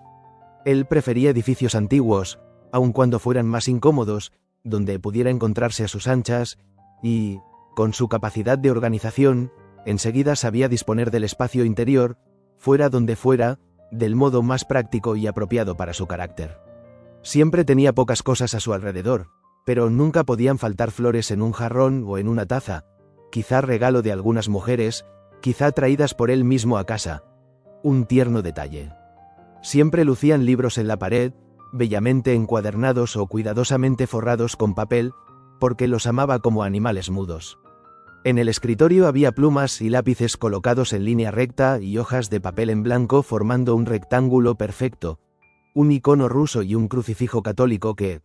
Él prefería edificios antiguos, aun cuando fueran más incómodos, donde pudiera encontrarse a sus anchas, y, con su capacidad de organización, enseguida sabía disponer del espacio interior, fuera donde fuera, del modo más práctico y apropiado para su carácter. Siempre tenía pocas cosas a su alrededor, pero nunca podían faltar flores en un jarrón o en una taza, quizá regalo de algunas mujeres, quizá traídas por él mismo a casa. un tierno detalle. Siempre lucían libros en la pared, bellamente encuadernados o cuidadosamente forrados con papel, porque los amaba como animales mudos. En el escritorio había plumas y lápices colocados en línea recta y hojas de papel en blanco formando un rectángulo perfecto, un icono ruso y un crucifijo católico que,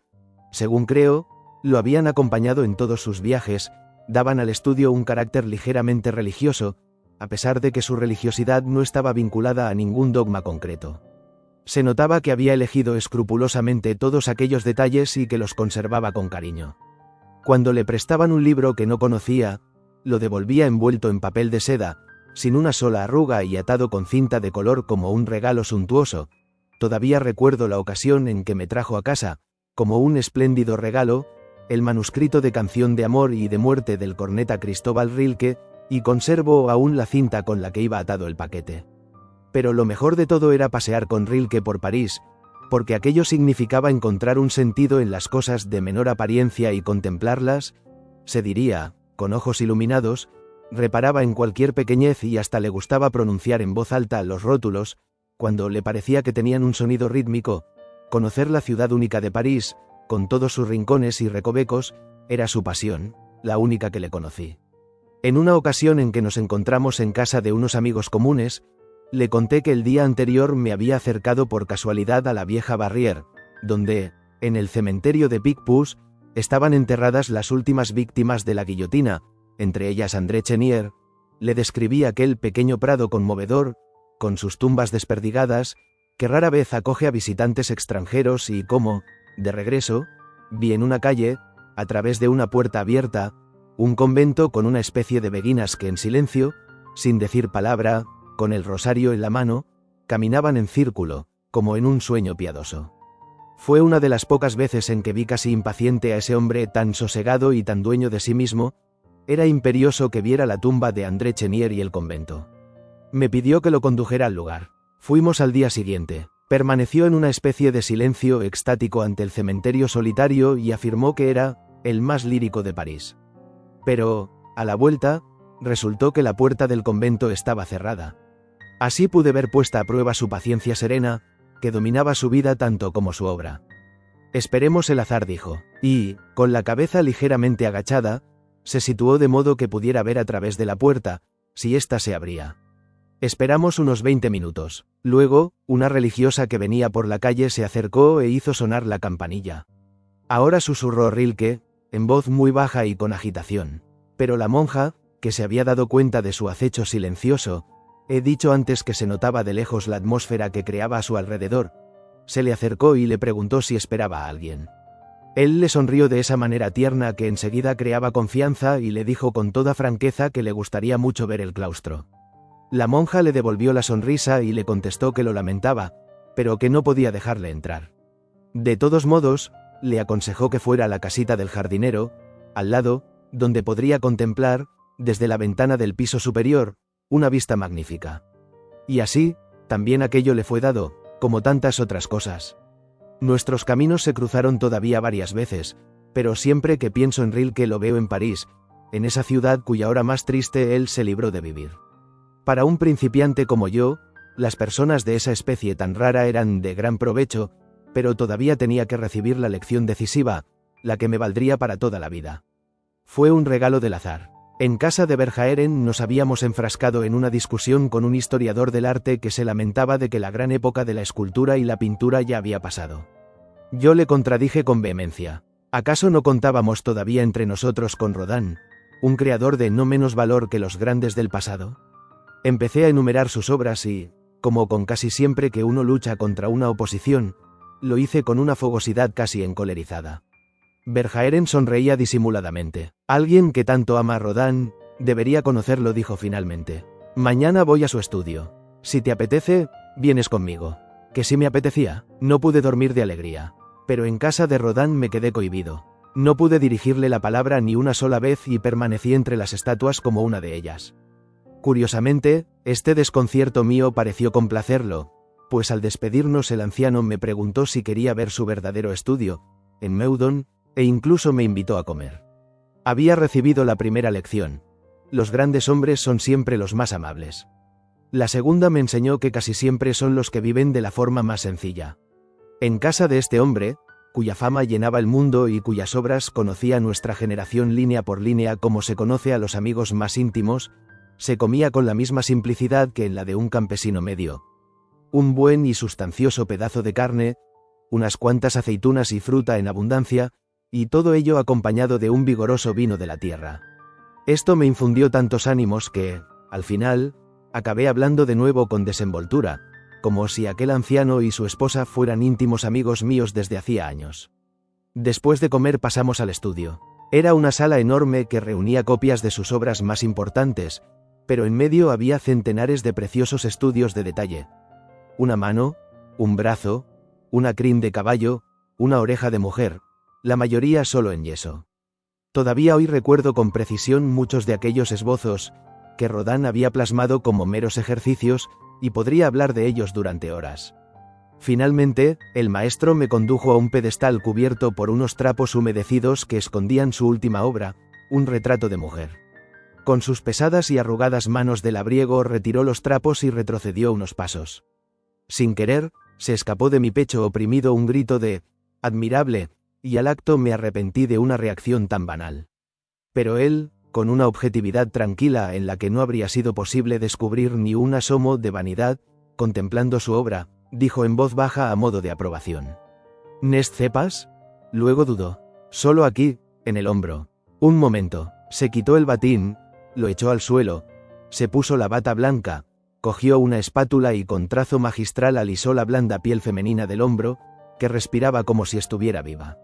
según creo, lo habían acompañado en todos sus viajes, daban al estudio un carácter ligeramente religioso, a pesar de que su religiosidad no estaba vinculada a ningún dogma concreto. Se notaba que había elegido escrupulosamente todos aquellos detalles y que los conservaba con cariño. Cuando le prestaban un libro que no conocía, lo devolvía envuelto en papel de seda, sin una sola arruga y atado con cinta de color como un regalo suntuoso. Todavía recuerdo la ocasión en que me trajo a casa, como un espléndido regalo, el manuscrito de Canción de Amor y de Muerte del corneta Cristóbal Rilke, y conservo aún la cinta con la que iba atado el paquete. Pero lo mejor de todo era pasear con Rilke por París, porque aquello significaba encontrar un sentido en las cosas de menor apariencia y contemplarlas, se diría, con ojos iluminados, reparaba en cualquier pequeñez y hasta le gustaba pronunciar en voz alta los rótulos, cuando le parecía que tenían un sonido rítmico. Conocer la ciudad única de París, con todos sus rincones y recovecos, era su pasión, la única que le conocí. En una ocasión en que nos encontramos en casa de unos amigos comunes, le conté que el día anterior me había acercado por casualidad a la vieja Barrière, donde, en el cementerio de Picpus, estaban enterradas las últimas víctimas de la guillotina, entre ellas André Chenier. Le describí aquel pequeño prado conmovedor, con sus tumbas desperdigadas, que rara vez acoge a visitantes extranjeros y cómo, de regreso, vi en una calle, a través de una puerta abierta, un convento con una especie de beguinas que en silencio, sin decir palabra, con el rosario en la mano, caminaban en círculo, como en un sueño piadoso. Fue una de las pocas veces en que vi casi impaciente a ese hombre tan sosegado y tan dueño de sí mismo. Era imperioso que viera la tumba de André Chenier y el convento. Me pidió que lo condujera al lugar. Fuimos al día siguiente. Permaneció en una especie de silencio extático ante el cementerio solitario y afirmó que era el más lírico de París. Pero, a la vuelta, resultó que la puerta del convento estaba cerrada. Así pude ver puesta a prueba su paciencia serena, que dominaba su vida tanto como su obra. Esperemos el azar, dijo, y, con la cabeza ligeramente agachada, se situó de modo que pudiera ver a través de la puerta, si ésta se abría. Esperamos unos 20 minutos. Luego, una religiosa que venía por la calle se acercó e hizo sonar la campanilla. Ahora, susurró Rilke, en voz muy baja y con agitación. Pero la monja, que se había dado cuenta de su acecho silencioso, he dicho antes que se notaba de lejos la atmósfera que creaba a su alrededor, se le acercó y le preguntó si esperaba a alguien. Él le sonrió de esa manera tierna que enseguida creaba confianza y le dijo con toda franqueza que le gustaría mucho ver el claustro. La monja le devolvió la sonrisa y le contestó que lo lamentaba, pero que no podía dejarle entrar. De todos modos, le aconsejó que fuera a la casita del jardinero, al lado, donde podría contemplar, desde la ventana del piso superior, una vista magnífica. Y así, también aquello le fue dado, como tantas otras cosas. Nuestros caminos se cruzaron todavía varias veces, pero siempre que pienso en Rilke lo veo en París, en esa ciudad cuya hora más triste él se libró de vivir. Para un principiante como yo, las personas de esa especie tan rara eran de gran provecho, pero todavía tenía que recibir la lección decisiva, la que me valdría para toda la vida. Fue un regalo del azar. En casa de Verhaeren nos habíamos enfrascado en una discusión con un historiador del arte que se lamentaba de que la gran época de la escultura y la pintura ya había pasado. Yo le contradije con vehemencia. ¿Acaso no contábamos todavía entre nosotros con Rodin, un creador de no menos valor que los grandes del pasado? Empecé a enumerar sus obras y, como con casi siempre que uno lucha contra una oposición, lo hice con una fogosidad casi encolerizada. Verhaeren sonreía disimuladamente. Alguien que tanto ama a Rodin, debería conocerlo, dijo finalmente. Mañana voy a su estudio. Si te apetece, vienes conmigo. Que si me apetecía, no pude dormir de alegría. Pero en casa de Rodin me quedé cohibido. No pude dirigirle la palabra ni una sola vez y permanecí entre las estatuas como una de ellas. Curiosamente, este desconcierto mío pareció complacerlo, pues al despedirnos el anciano me preguntó si quería ver su verdadero estudio, en Meudon, e incluso me invitó a comer. Había recibido la primera lección. Los grandes hombres son siempre los más amables. La segunda me enseñó que casi siempre son los que viven de la forma más sencilla. En casa de este hombre, cuya fama llenaba el mundo y cuyas obras conocía nuestra generación línea por línea como se conoce a los amigos más íntimos, se comía con la misma simplicidad que en la de un campesino medio. Un buen y sustancioso pedazo de carne, unas cuantas aceitunas y fruta en abundancia, y todo ello acompañado de un vigoroso vino de la tierra. Esto me infundió tantos ánimos que, al final, acabé hablando de nuevo con desenvoltura, como si aquel anciano y su esposa fueran íntimos amigos míos desde hacía años. Después de comer pasamos al estudio. Era una sala enorme que reunía copias de sus obras más importantes, pero en medio había centenares de preciosos estudios de detalle. Una mano, un brazo, una crin de caballo, una oreja de mujer, la mayoría solo en yeso. Todavía hoy recuerdo con precisión muchos de aquellos esbozos que Rodin había plasmado como meros ejercicios, y podría hablar de ellos durante horas. Finalmente, el maestro me condujo a un pedestal cubierto por unos trapos humedecidos que escondían su última obra, un retrato de mujer. Con sus pesadas y arrugadas manos de labriego retiró los trapos y retrocedió unos pasos. Sin querer, se escapó de mi pecho oprimido un grito de «admirable», y al acto me arrepentí de una reacción tan banal. Pero él, con una objetividad tranquila en la que no habría sido posible descubrir ni un asomo de vanidad, contemplando su obra, dijo en voz baja a modo de aprobación. «¿Nest cepas?» Luego dudó. «Solo aquí, en el hombro». Un momento, se quitó el batín, lo echó al suelo, se puso la bata blanca, cogió una espátula y con trazo magistral alisó la blanda piel femenina del hombro, que respiraba como si estuviera viva.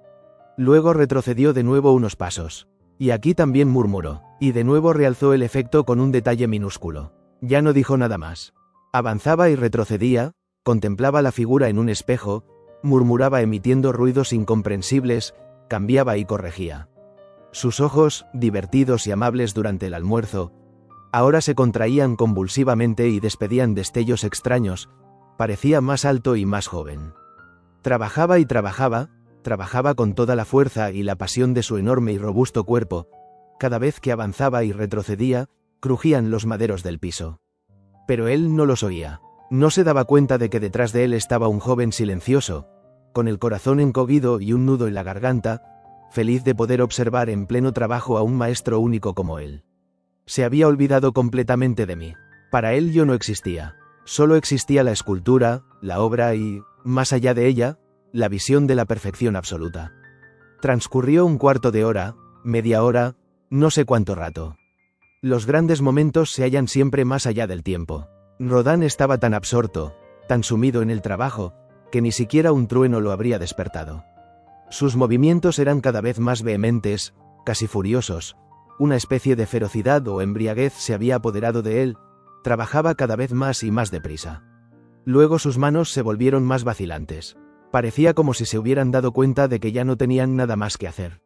Luego retrocedió de nuevo unos pasos. Y aquí también murmuró, y de nuevo realzó el efecto con un detalle minúsculo. Ya no dijo nada más. Avanzaba y retrocedía, contemplaba la figura en un espejo, murmuraba emitiendo ruidos incomprensibles, cambiaba y corregía. Sus ojos, divertidos y amables durante el almuerzo, ahora se contraían convulsivamente y despedían destellos extraños, parecía más alto y más joven. Trabajaba y trabajaba con toda la fuerza y la pasión de su enorme y robusto cuerpo. Cada vez que avanzaba y retrocedía, crujían los maderos del piso. Pero él no los oía. No se daba cuenta de que detrás de él estaba un joven silencioso, con el corazón encogido y un nudo en la garganta, feliz de poder observar en pleno trabajo a un maestro único como él. Se había olvidado completamente de mí. Para él yo no existía. Solo existía la escultura, la obra y, más allá de ella, la visión de la perfección absoluta. Transcurrió un cuarto de hora, media hora, no sé cuánto rato. Los grandes momentos se hallan siempre más allá del tiempo. Rodin estaba tan absorto, tan sumido en el trabajo, que ni siquiera un trueno lo habría despertado. Sus movimientos eran cada vez más vehementes, casi furiosos. Una especie de ferocidad o embriaguez se había apoderado de él, trabajaba cada vez más y más deprisa. Luego sus manos se volvieron más vacilantes. Parecía como si se hubieran dado cuenta de que ya no tenían nada más que hacer.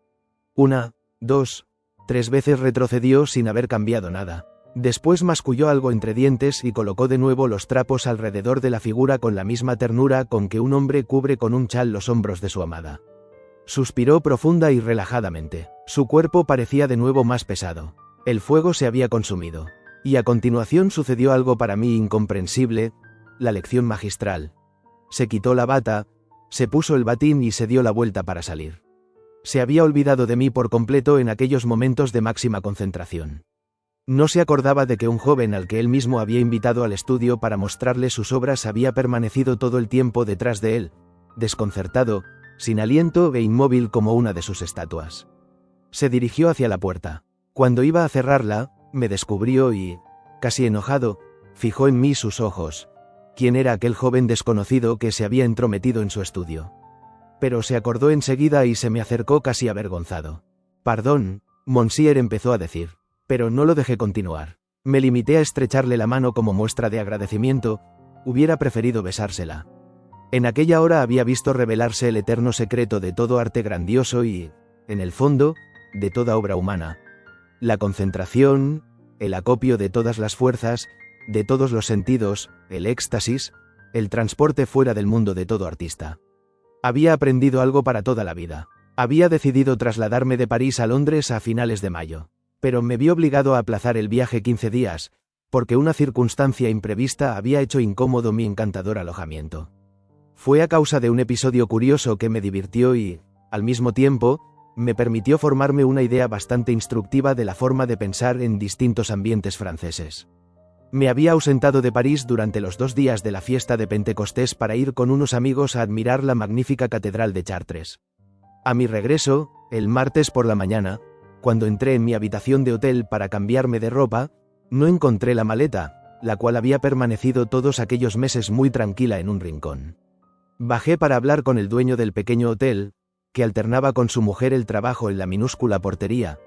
1, 2, 3 veces retrocedió sin haber cambiado nada. Después masculló algo entre dientes y colocó de nuevo los trapos alrededor de la figura con la misma ternura con que un hombre cubre con un chal los hombros de su amada. Suspiró profunda y relajadamente. Su cuerpo parecía de nuevo más pesado. El fuego se había consumido. Y a continuación sucedió algo para mí incomprensible, la lección magistral. Se quitó la bata, se puso el batín y se dio la vuelta para salir. Se había olvidado de mí por completo en aquellos momentos de máxima concentración. No se acordaba de que un joven al que él mismo había invitado al estudio para mostrarle sus obras había permanecido todo el tiempo detrás de él, desconcertado, sin aliento e inmóvil como una de sus estatuas. Se dirigió hacia la puerta. Cuando iba a cerrarla, me descubrió y, casi enojado, fijó en mí sus ojos. ¿Quién era aquel joven desconocido que se había entrometido en su estudio? Pero se acordó enseguida y se me acercó casi avergonzado. «Pardón», Monsieur empezó a decir, pero no lo dejé continuar. Me limité a estrecharle la mano como muestra de agradecimiento, hubiera preferido besársela. En aquella hora había visto revelarse el eterno secreto de todo arte grandioso y, en el fondo, de toda obra humana. La concentración, el acopio de todas las fuerzas, de todos los sentidos, el éxtasis, el transporte fuera del mundo de todo artista. Había aprendido algo para toda la vida. Había decidido trasladarme de París a Londres a finales de mayo. Pero me vi obligado a aplazar el viaje 15 días, porque una circunstancia imprevista había hecho incómodo mi encantador alojamiento. Fue a causa de un episodio curioso que me divirtió y, al mismo tiempo, me permitió formarme una idea bastante instructiva de la forma de pensar en distintos ambientes franceses. Me había ausentado de París durante los 2 días de la fiesta de Pentecostés para ir con unos amigos a admirar la magnífica catedral de Chartres. A mi regreso, el martes por la mañana, cuando entré en mi habitación de hotel para cambiarme de ropa, no encontré la maleta, la cual había permanecido todos aquellos meses muy tranquila en un rincón. Bajé para hablar con el dueño del pequeño hotel, que alternaba con su mujer el trabajo en la minúscula portería.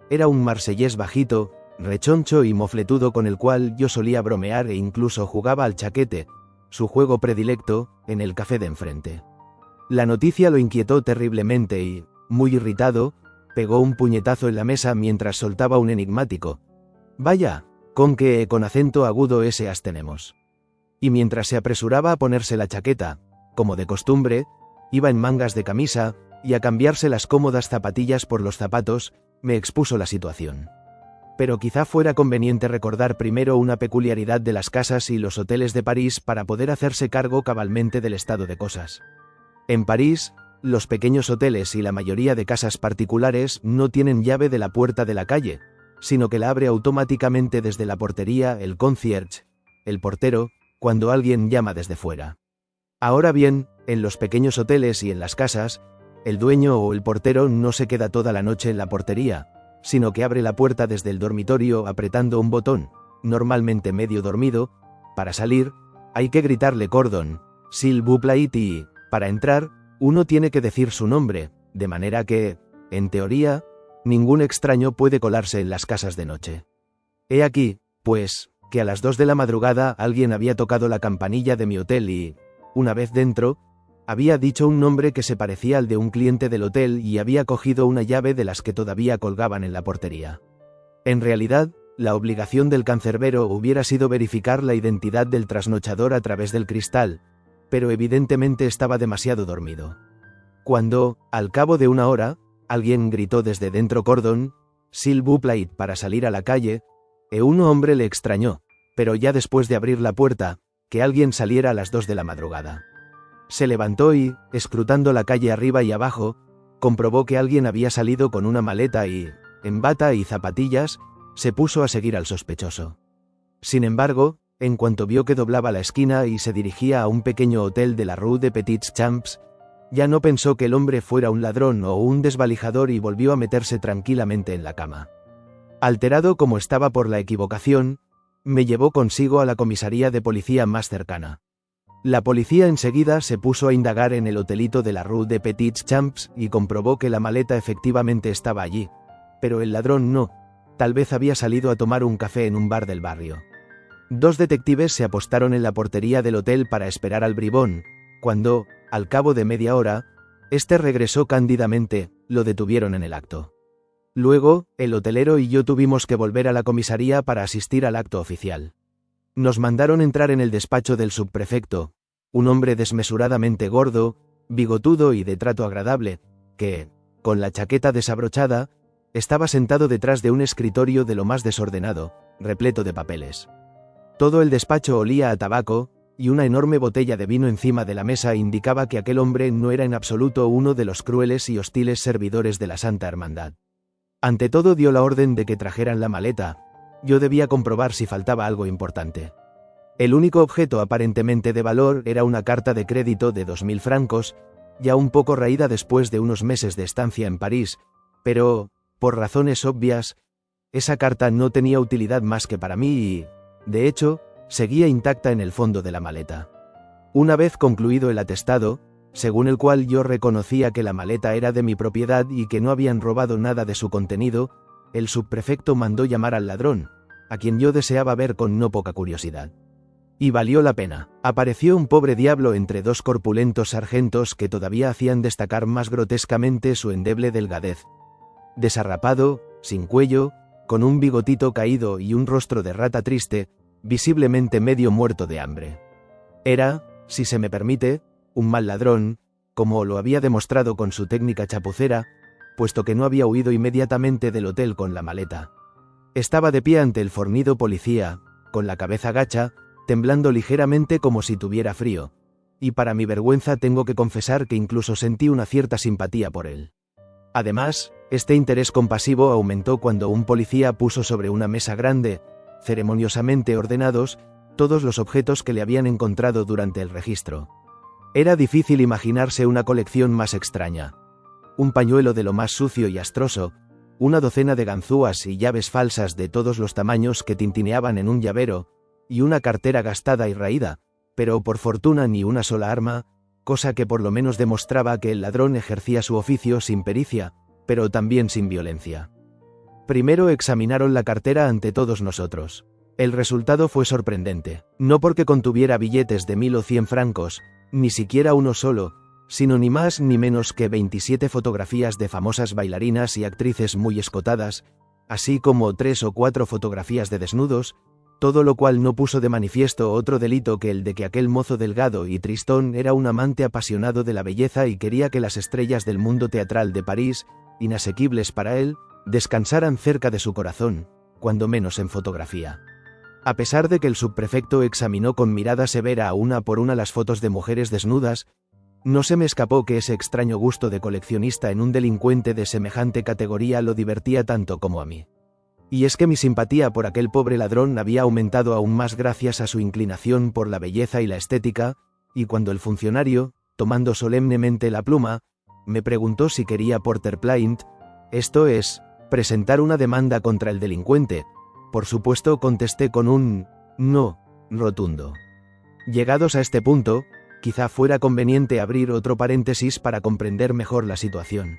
Era un marsellés bajito, rechoncho y mofletudo con el cual yo solía bromear e incluso jugaba al chaquete, su juego predilecto, en el café de enfrente. La noticia lo inquietó terriblemente y, muy irritado, pegó un puñetazo en la mesa mientras soltaba un enigmático: «Vaya, con acento agudo ese as tenemos». Y mientras se apresuraba a ponerse la chaqueta, como de costumbre, iba en mangas de camisa, y a cambiarse las cómodas zapatillas por los zapatos, me expuso la situación. Pero quizá fuera conveniente recordar primero una peculiaridad de las casas y los hoteles de París para poder hacerse cargo cabalmente del estado de cosas. En París, los pequeños hoteles y la mayoría de casas particulares no tienen llave de la puerta de la calle, sino que la abre automáticamente desde la portería el concierge, el portero, cuando alguien llama desde fuera. Ahora bien, en los pequeños hoteles y en las casas, el dueño o el portero no se queda toda la noche en la portería, sino que abre la puerta desde el dormitorio apretando un botón, normalmente medio dormido. Para salir, hay que gritarle cordon, s'il vous plaît, y, para entrar, uno tiene que decir su nombre, de manera que, en teoría, ningún extraño puede colarse en las casas de noche. He aquí, pues, que a las 2 de la madrugada alguien había tocado la campanilla de mi hotel y, una vez dentro, había dicho un nombre que se parecía al de un cliente del hotel y había cogido una llave de las que todavía colgaban en la portería. En realidad, la obligación del cancerbero hubiera sido verificar la identidad del trasnochador a través del cristal, pero evidentemente estaba demasiado dormido. Cuando, al cabo de 1 hora, alguien gritó desde dentro cordon, s'il vous plaît, para salir a la calle, un hombre le extrañó, pero ya después de abrir la puerta, que alguien saliera a las 2 de la madrugada. Se levantó y, escrutando la calle arriba y abajo, comprobó que alguien había salido con una maleta y, en bata y zapatillas, se puso a seguir al sospechoso. Sin embargo, en cuanto vio que doblaba la esquina y se dirigía a un pequeño hotel de la Rue des Petits Champs, ya no pensó que el hombre fuera un ladrón o un desvalijador y volvió a meterse tranquilamente en la cama. Alterado como estaba por la equivocación, me llevó consigo a la comisaría de policía más cercana. La policía enseguida se puso a indagar en el hotelito de la Rue des Petits Champs y comprobó que la maleta efectivamente estaba allí, pero el ladrón no, tal vez había salido a tomar un café en un bar del barrio. 2 detectives se apostaron en la portería del hotel para esperar al bribón, cuando, al cabo de media hora, este regresó cándidamente, lo detuvieron en el acto. Luego, el hotelero y yo tuvimos que volver a la comisaría para asistir al acto oficial. Nos mandaron entrar en el despacho del subprefecto, un hombre desmesuradamente gordo, bigotudo y de trato agradable, que, con la chaqueta desabrochada, estaba sentado detrás de un escritorio de lo más desordenado, repleto de papeles. Todo el despacho olía a tabaco, y una enorme botella de vino encima de la mesa indicaba que aquel hombre no era en absoluto uno de los crueles y hostiles servidores de la Santa Hermandad. Ante todo dio la orden de que trajeran la maleta. Yo debía comprobar si faltaba algo importante. El único objeto aparentemente de valor era una carta de crédito de 2.000 francos, ya un poco raída después de unos meses de estancia en París, pero, por razones obvias, esa carta no tenía utilidad más que para mí y, de hecho, seguía intacta en el fondo de la maleta. Una vez concluido el atestado, según el cual yo reconocía que la maleta era de mi propiedad y que no habían robado nada de su contenido, el subprefecto mandó llamar al ladrón, a quien yo deseaba ver con no poca curiosidad. Y valió la pena. Apareció un pobre diablo entre 2 corpulentos sargentos que todavía hacían destacar más grotescamente su endeble delgadez. Desarrapado, sin cuello, con un bigotito caído y un rostro de rata triste, visiblemente medio muerto de hambre. Era, si se me permite, un mal ladrón, como lo había demostrado con su técnica chapucera, puesto que no había huido inmediatamente del hotel con la maleta. Estaba de pie ante el fornido policía, con la cabeza gacha, temblando ligeramente como si tuviera frío. Y para mi vergüenza tengo que confesar que incluso sentí una cierta simpatía por él. Además, este interés compasivo aumentó cuando un policía puso sobre una mesa grande, ceremoniosamente ordenados, todos los objetos que le habían encontrado durante el registro. Era difícil imaginarse una colección más extraña. Un pañuelo de lo más sucio y astroso, una docena de ganzúas y llaves falsas de todos los tamaños que tintineaban en un llavero, y una cartera gastada y raída, pero por fortuna ni una sola arma, cosa que por lo menos demostraba que el ladrón ejercía su oficio sin pericia, pero también sin violencia. Primero examinaron la cartera ante todos nosotros. El resultado fue sorprendente, no porque contuviera billetes de 1000 o 100 francos, ni siquiera uno solo, sino ni más ni menos que 27 fotografías de famosas bailarinas y actrices muy escotadas, así como 3 o 4 fotografías de desnudos, todo lo cual no puso de manifiesto otro delito que el de que aquel mozo delgado y tristón era un amante apasionado de la belleza y quería que las estrellas del mundo teatral de París, inasequibles para él, descansaran cerca de su corazón, cuando menos en fotografía. A pesar de que el subprefecto examinó con mirada severa una por una las fotos de mujeres desnudas, no se me escapó que ese extraño gusto de coleccionista en un delincuente de semejante categoría lo divertía tanto como a mí. Y es que mi simpatía por aquel pobre ladrón había aumentado aún más gracias a su inclinación por la belleza y la estética, y cuando el funcionario, tomando solemnemente la pluma, me preguntó si quería porter plainte, esto es, presentar una demanda contra el delincuente, por supuesto contesté con un no rotundo. Llegados a este punto, quizá fuera conveniente abrir otro paréntesis para comprender mejor la situación.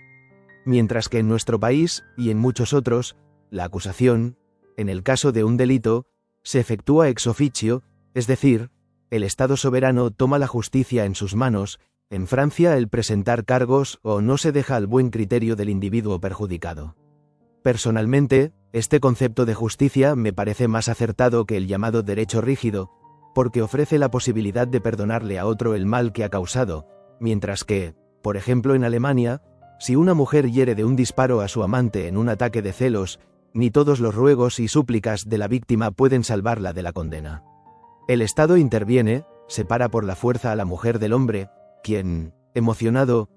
Mientras que en nuestro país, y en muchos otros, la acusación, en el caso de un delito, se efectúa ex officio, es decir, el Estado soberano toma la justicia en sus manos, en Francia el presentar cargos o no se deja al buen criterio del individuo perjudicado. Personalmente, este concepto de justicia me parece más acertado que el llamado derecho rígido, porque ofrece la posibilidad de perdonarle a otro el mal que ha causado, mientras que, por ejemplo en Alemania, si una mujer hiere de un disparo a su amante en un ataque de celos, ni todos los ruegos y súplicas de la víctima pueden salvarla de la condena. El Estado interviene, separa por la fuerza a la mujer del hombre, quien, emocionado,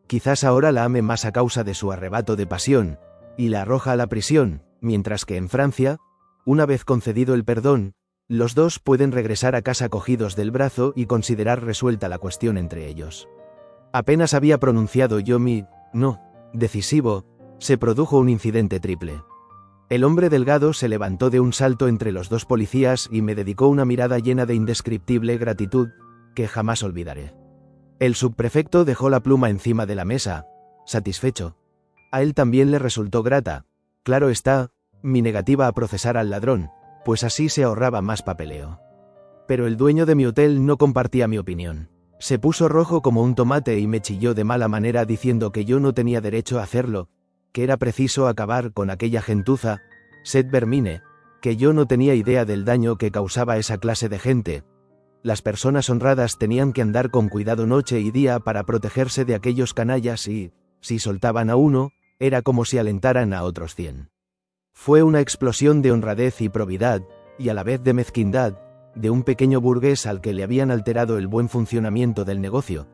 quizás ahora la ame más a causa de su arrebato de pasión, y la arroja a la prisión, mientras que en Francia, una vez concedido el perdón, los dos pueden regresar a casa cogidos del brazo y considerar resuelta la cuestión entre ellos. Apenas había pronunciado yo mi no decisivo, se produjo un incidente triple. El hombre delgado se levantó de un salto entre los dos policías y me dedicó una mirada llena de indescriptible gratitud, que jamás olvidaré. El subprefecto dejó la pluma encima de la mesa, satisfecho. A él también le resultó grata, claro está, mi negativa a procesar al ladrón, pues así se ahorraba más papeleo. Pero el dueño de mi hotel no compartía mi opinión. Se puso rojo como un tomate y me chilló de mala manera diciendo que yo no tenía derecho a hacerlo, que era preciso acabar con aquella gentuza, sed vermine, que yo no tenía idea del daño que causaba esa clase de gente. Las personas honradas tenían que andar con cuidado noche y día para protegerse de aquellos canallas y, si soltaban a uno, era como si alentaran a otros 100. Fue una explosión de honradez y probidad, y a la vez de mezquindad, de un pequeño burgués al que le habían alterado el buen funcionamiento del negocio.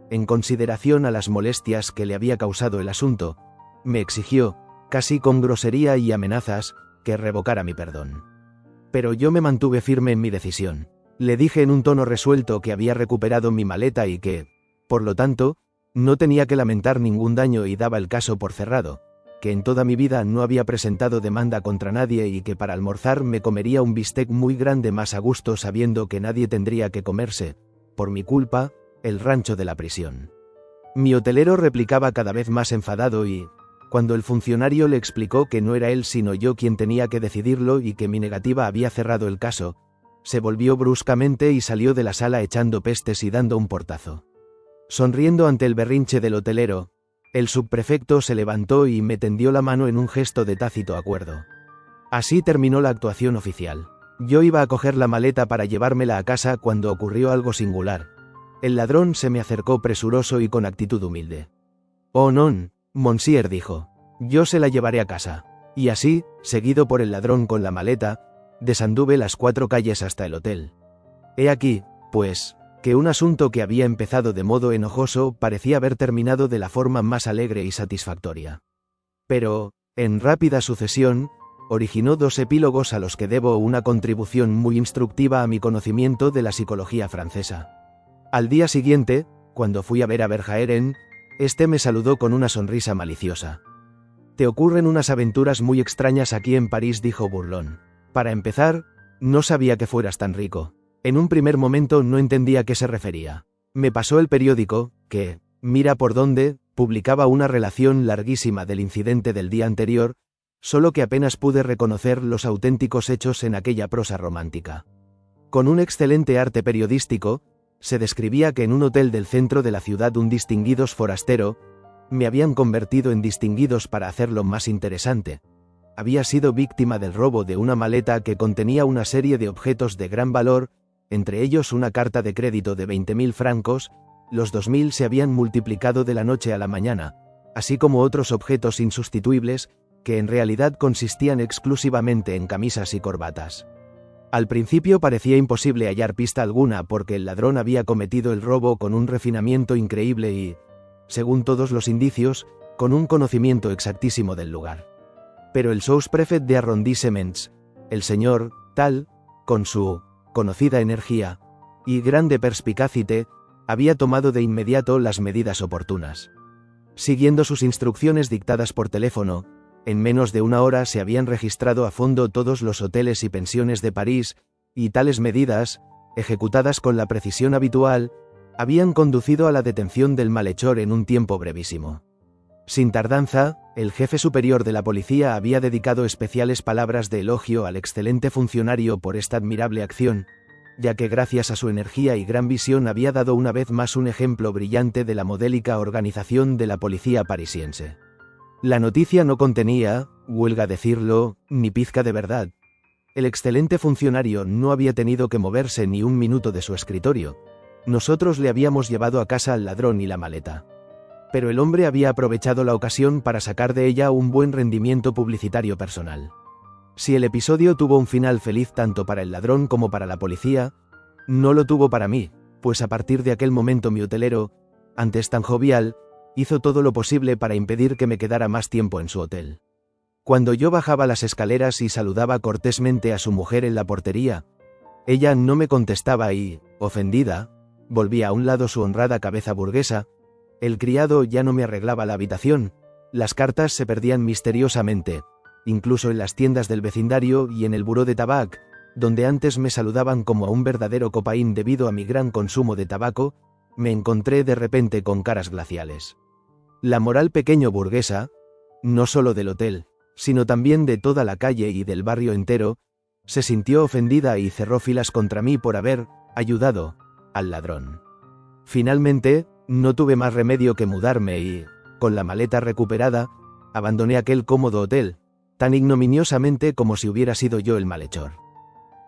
En consideración a las molestias que le había causado el asunto, me exigió, casi con grosería y amenazas, que revocara mi perdón. Pero yo me mantuve firme en mi decisión. Le dije en un tono resuelto que había recuperado mi maleta y que, por lo tanto, no tenía que lamentar ningún daño y daba el caso por cerrado, que en toda mi vida no había presentado demanda contra nadie y que para almorzar me comería un bistec muy grande más a gusto sabiendo que nadie tendría que comerse, por mi culpa, el rancho de la prisión. Mi hotelero replicaba cada vez más enfadado y, cuando el funcionario le explicó que no era él sino yo quien tenía que decidirlo y que mi negativa había cerrado el caso, se volvió bruscamente y salió de la sala echando pestes y dando un portazo. Sonriendo ante el berrinche del hotelero, el subprefecto se levantó y me tendió la mano en un gesto de tácito acuerdo. Así terminó la actuación oficial. Yo iba a coger la maleta para llevármela a casa cuando ocurrió algo singular. El ladrón se me acercó presuroso y con actitud humilde. «Oh non, monsieur», dijo. «Yo se la llevaré a casa». Y así, seguido por el ladrón con la maleta, Desanduve las 4 calles hasta el hotel. He aquí, pues, que un asunto que había empezado de modo enojoso parecía haber terminado de la forma más alegre y satisfactoria. Pero, en rápida sucesión, originó 2 epílogos a los que debo una contribución muy instructiva a mi conocimiento de la psicología francesa. Al día siguiente, cuando fui a ver a Verhaeren, este me saludó con una sonrisa maliciosa. «Te ocurren unas aventuras muy extrañas aquí en París», dijo burlón. «Para empezar, no sabía que fueras tan rico. En un primer momento no entendía a qué se refería. Me pasó el periódico, que, mira por dónde, publicaba una relación larguísima del incidente del día anterior, solo que apenas pude reconocer los auténticos hechos en aquella prosa romántica. Con un excelente arte periodístico, se describía que en un hotel del centro de la ciudad un distinguidos forastero, me habían convertido en distinguidos para hacerlo más interesante. Había sido víctima del robo de una maleta que contenía una serie de objetos de gran valor, entre ellos una carta de crédito de 20.000 francos, los 2.000 se habían multiplicado de la noche a la mañana, así como otros objetos insustituibles, que en realidad consistían exclusivamente en camisas y corbatas. Al principio parecía imposible hallar pista alguna porque el ladrón había cometido el robo con un refinamiento increíble y, según todos los indicios, con un conocimiento exactísimo del lugar. Pero el sous-prefet de arrondissements, el señor Tal, con su conocida energía y grande perspicacité, había tomado de inmediato las medidas oportunas. Siguiendo sus instrucciones dictadas por teléfono, en menos de una hora se habían registrado a fondo todos los hoteles y pensiones de París, y tales medidas, ejecutadas con la precisión habitual, habían conducido a la detención del malhechor en un tiempo brevísimo. Sin tardanza, el jefe superior de la policía había dedicado especiales palabras de elogio al excelente funcionario por esta admirable acción, ya que gracias a su energía y gran visión había dado una vez más un ejemplo brillante de la modélica organización de la policía parisiense. La noticia no contenía, huelga decirlo, ni pizca de verdad. El excelente funcionario no había tenido que moverse ni un minuto de su escritorio. Nosotros le habíamos llevado a casa al ladrón y la maleta. Pero el hombre había aprovechado la ocasión para sacar de ella un buen rendimiento publicitario personal. Si el episodio tuvo un final feliz tanto para el ladrón como para la policía, no lo tuvo para mí, pues a partir de aquel momento mi hotelero, antes tan jovial, hizo todo lo posible para impedir que me quedara más tiempo en su hotel. Cuando yo bajaba las escaleras y saludaba cortésmente a su mujer en la portería, ella no me contestaba y, ofendida, volvía a un lado su honrada cabeza burguesa. El criado ya no me arreglaba la habitación, las cartas se perdían misteriosamente, incluso en las tiendas del vecindario y en el buró de tabac, donde antes me saludaban como a un verdadero copaín debido a mi gran consumo de tabaco, me encontré de repente con caras glaciales. La moral pequeño burguesa, no solo del hotel, sino también de toda la calle y del barrio entero, se sintió ofendida y cerró filas contra mí por haber ayudado al ladrón. Finalmente, no tuve más remedio que mudarme y, con la maleta recuperada, abandoné aquel cómodo hotel, tan ignominiosamente como si hubiera sido yo el malhechor.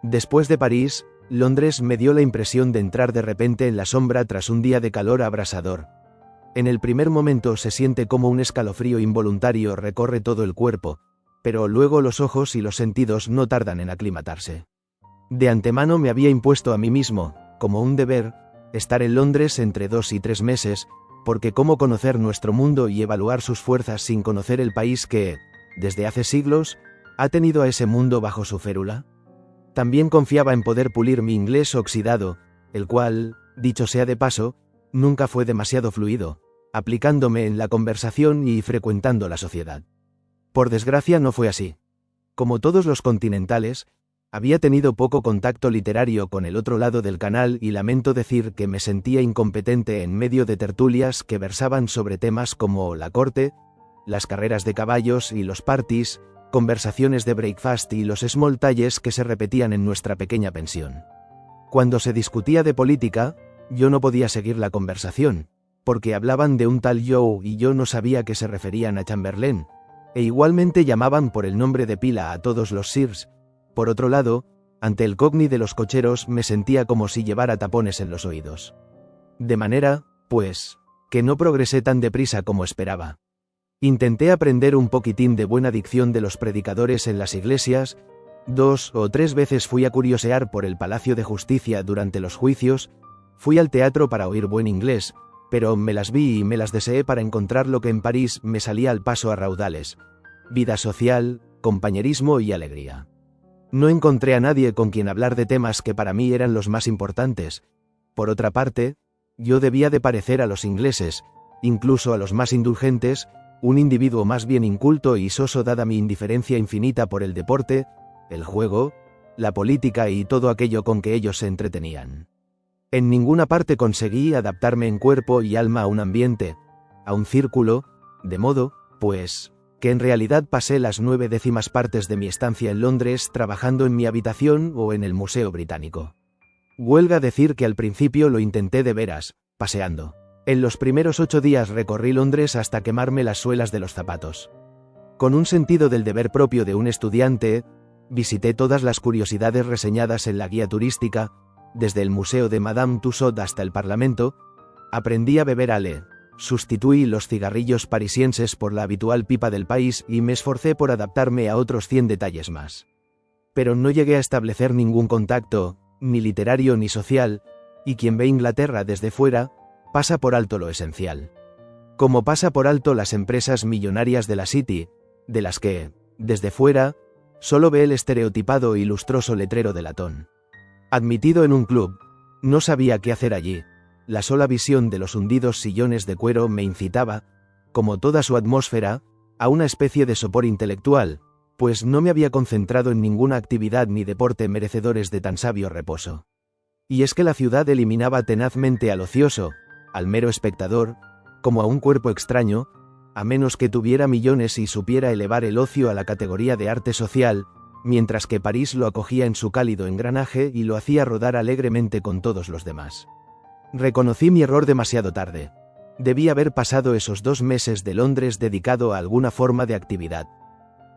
Después de París, Londres me dio la impresión de entrar de repente en la sombra tras un día de calor abrasador. En el primer momento se siente como un escalofrío involuntario recorre todo el cuerpo, pero luego los ojos y los sentidos no tardan en aclimatarse. De antemano me había impuesto a mí mismo, como un deber, estar en Londres entre 2 y 3 meses, porque cómo conocer nuestro mundo y evaluar sus fuerzas sin conocer el país que, desde hace siglos, ha tenido a ese mundo bajo su férula. También confiaba en poder pulir mi inglés oxidado, el cual, dicho sea de paso, nunca fue demasiado fluido, aplicándome en la conversación y frecuentando la sociedad. Por desgracia no fue así. Como todos los continentales, había tenido poco contacto literario con el otro lado del canal y lamento decir que me sentía incompetente en medio de tertulias que versaban sobre temas como la corte, las carreras de caballos y los parties, conversaciones de breakfast y los small talles que se repetían en nuestra pequeña pensión. Cuando se discutía de política, yo no podía seguir la conversación, porque hablaban de un tal Joe y yo no sabía que se referían a Chamberlain, e igualmente llamaban por el nombre de pila a todos los sirs. Por otro lado, ante el cogni de los cocheros me sentía como si llevara tapones en los oídos. De manera, pues, que no progresé tan deprisa como esperaba. Intenté aprender un poquitín de buena dicción de los predicadores en las iglesias, 2 o 3 veces fui a curiosear por el Palacio de Justicia durante los juicios, fui al teatro para oír buen inglés, pero me las vi y me las deseé para encontrar lo que en París me salía al paso a raudales: vida social, compañerismo y alegría. No encontré a nadie con quien hablar de temas que para mí eran los más importantes. Por otra parte, yo debía de parecer a los ingleses, incluso a los más indulgentes, un individuo más bien inculto y soso dada mi indiferencia infinita por el deporte, el juego, la política y todo aquello con que ellos se entretenían. En ninguna parte conseguí adaptarme en cuerpo y alma a un ambiente, a un círculo, de modo, pues, que en realidad pasé las 9/10 partes de mi estancia en Londres trabajando en mi habitación o en el Museo Británico. Huelga decir que al principio lo intenté de veras, paseando. En los primeros 8 días recorrí Londres hasta quemarme las suelas de los zapatos. Con un sentido del deber propio de un estudiante, visité todas las curiosidades reseñadas en la guía turística, desde el Museo de Madame Tussauds hasta el Parlamento, aprendí a beber ale, sustituí los cigarrillos parisienses por la habitual pipa del país y me esforcé por adaptarme a otros 100 detalles más. Pero no llegué a establecer ningún contacto, ni literario ni social, y quien ve Inglaterra desde fuera, pasa por alto lo esencial. Como pasa por alto las empresas millonarias de la City, de las que, desde fuera, solo ve el estereotipado y lustroso letrero de latón. Admitido en un club, no sabía qué hacer allí. La sola visión de los hundidos sillones de cuero me incitaba, como toda su atmósfera, a una especie de sopor intelectual, pues no me había concentrado en ninguna actividad ni deporte merecedores de tan sabio reposo. Y es que la ciudad eliminaba tenazmente al ocioso, al mero espectador, como a un cuerpo extraño, a menos que tuviera millones y supiera elevar el ocio a la categoría de arte social, mientras que París lo acogía en su cálido engranaje y lo hacía rodar alegremente con todos los demás. Reconocí mi error demasiado tarde. Debí haber pasado esos 2 meses de Londres dedicado a alguna forma de actividad.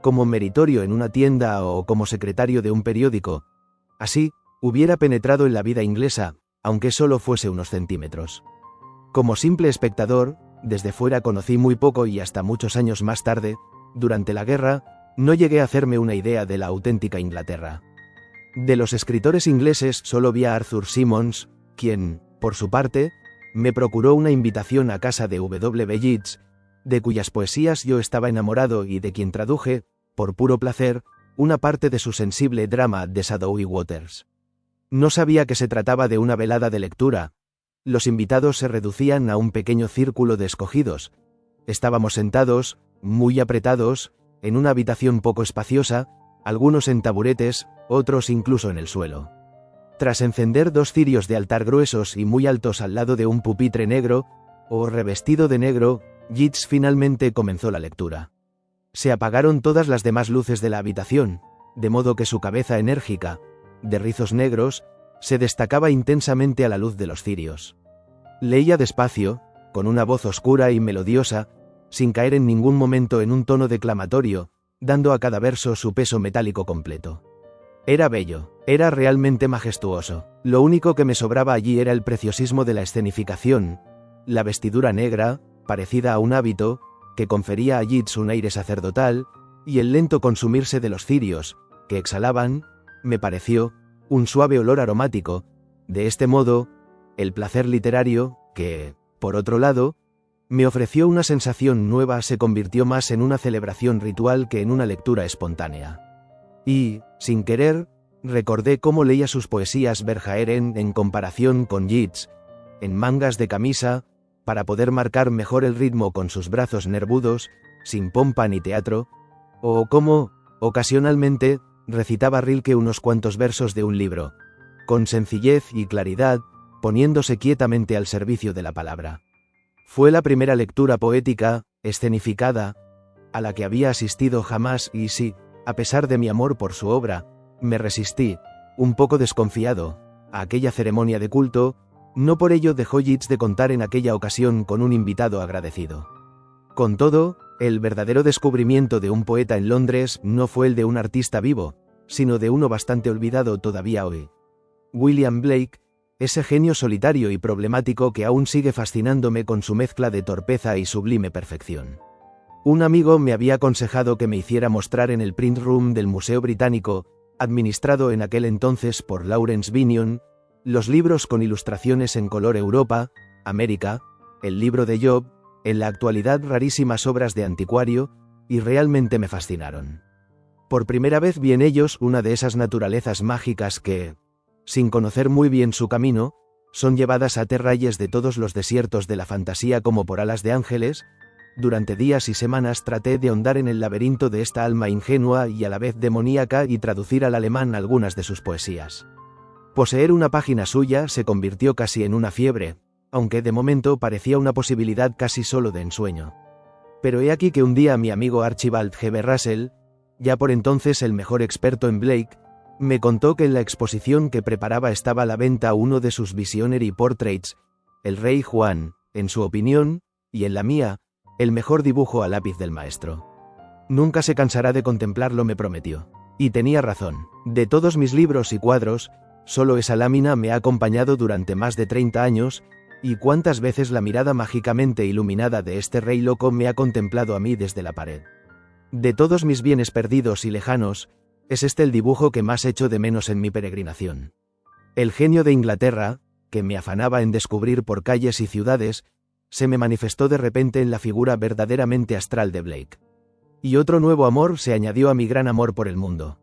Como meritorio en una tienda o como secretario de un periódico. Así, hubiera penetrado en la vida inglesa, aunque solo fuese unos centímetros. Como simple espectador, desde fuera conocí muy poco y hasta muchos años más tarde, durante la guerra, no llegué a hacerme una idea de la auténtica Inglaterra. De los escritores ingleses solo vi a Arthur Symons, quien, por su parte, me procuró una invitación a casa de W. Yeats, de cuyas poesías yo estaba enamorado y de quien traduje, por puro placer, una parte de su sensible drama de Shadowy Waters. No sabía que se trataba de una velada de lectura. Los invitados se reducían a un pequeño círculo de escogidos. Estábamos sentados, muy apretados, en una habitación poco espaciosa, algunos en taburetes, otros incluso en el suelo. Tras encender 2 cirios de altar gruesos y muy altos al lado de un pupitre negro, o revestido de negro, Yeats finalmente comenzó la lectura. Se apagaron todas las demás luces de la habitación, de modo que su cabeza enérgica, de rizos negros, se destacaba intensamente a la luz de los cirios. Leía despacio, con una voz oscura y melodiosa, sin caer en ningún momento en un tono declamatorio, dando a cada verso su peso metálico completo. Era bello, era realmente majestuoso. Lo único que me sobraba allí era el preciosismo de la escenificación, la vestidura negra, parecida a un hábito, que confería a Yeats un aire sacerdotal, y el lento consumirse de los cirios, que exhalaban, me pareció, un suave olor aromático. De este modo, el placer literario, que, por otro lado, me ofreció una sensación nueva, se convirtió más en una celebración ritual que en una lectura espontánea. Y, sin querer, recordé cómo leía sus poesías Verhaeren en comparación con Yeats, en mangas de camisa, para poder marcar mejor el ritmo con sus brazos nervudos, sin pompa ni teatro, o cómo, ocasionalmente, recitaba Rilke unos cuantos versos de un libro, con sencillez y claridad, poniéndose quietamente al servicio de la palabra. Fue la primera lectura poética, escenificada, a la que había asistido jamás y sí, a pesar de mi amor por su obra, me resistí, un poco desconfiado, a aquella ceremonia de culto. No por ello dejó Yeats de contar en aquella ocasión con un invitado agradecido. Con todo, el verdadero descubrimiento de un poeta en Londres no fue el de un artista vivo, sino de uno bastante olvidado todavía hoy. William Blake, ese genio solitario y problemático que aún sigue fascinándome con su mezcla de torpeza y sublime perfección. Un amigo me había aconsejado que me hiciera mostrar en el print room del Museo Británico, administrado en aquel entonces por Lawrence Binion, los libros con ilustraciones en color Europa, América, el libro de Job, en la actualidad rarísimas obras de anticuario, y realmente me fascinaron. Por primera vez vi en ellos una de esas naturalezas mágicas que, sin conocer muy bien su camino, son llevadas a terrayes de todos los desiertos de la fantasía como por alas de ángeles. Durante días y semanas traté de ahondar en el laberinto de esta alma ingenua y a la vez demoníaca y traducir al alemán algunas de sus poesías. Poseer una página suya se convirtió casi en una fiebre, aunque de momento parecía una posibilidad casi solo de ensueño. Pero he aquí que un día mi amigo Archibald G. Russell, ya por entonces el mejor experto en Blake, me contó que en la exposición que preparaba estaba a la venta uno de sus Visionary Portraits, el Rey Juan, en su opinión, y en la mía, el mejor dibujo a lápiz del maestro. Nunca se cansará de contemplarlo, me prometió. Y tenía razón. De todos mis libros y cuadros, solo esa lámina me ha acompañado durante más de 30 años, y cuántas veces la mirada mágicamente iluminada de este rey loco me ha contemplado a mí desde la pared. De todos mis bienes perdidos y lejanos, es este el dibujo que más echo de menos en mi peregrinación. El genio de Inglaterra, que me afanaba en descubrir por calles y ciudades, se me manifestó de repente en la figura verdaderamente astral de Blake. Y otro nuevo amor se añadió a mi gran amor por el mundo.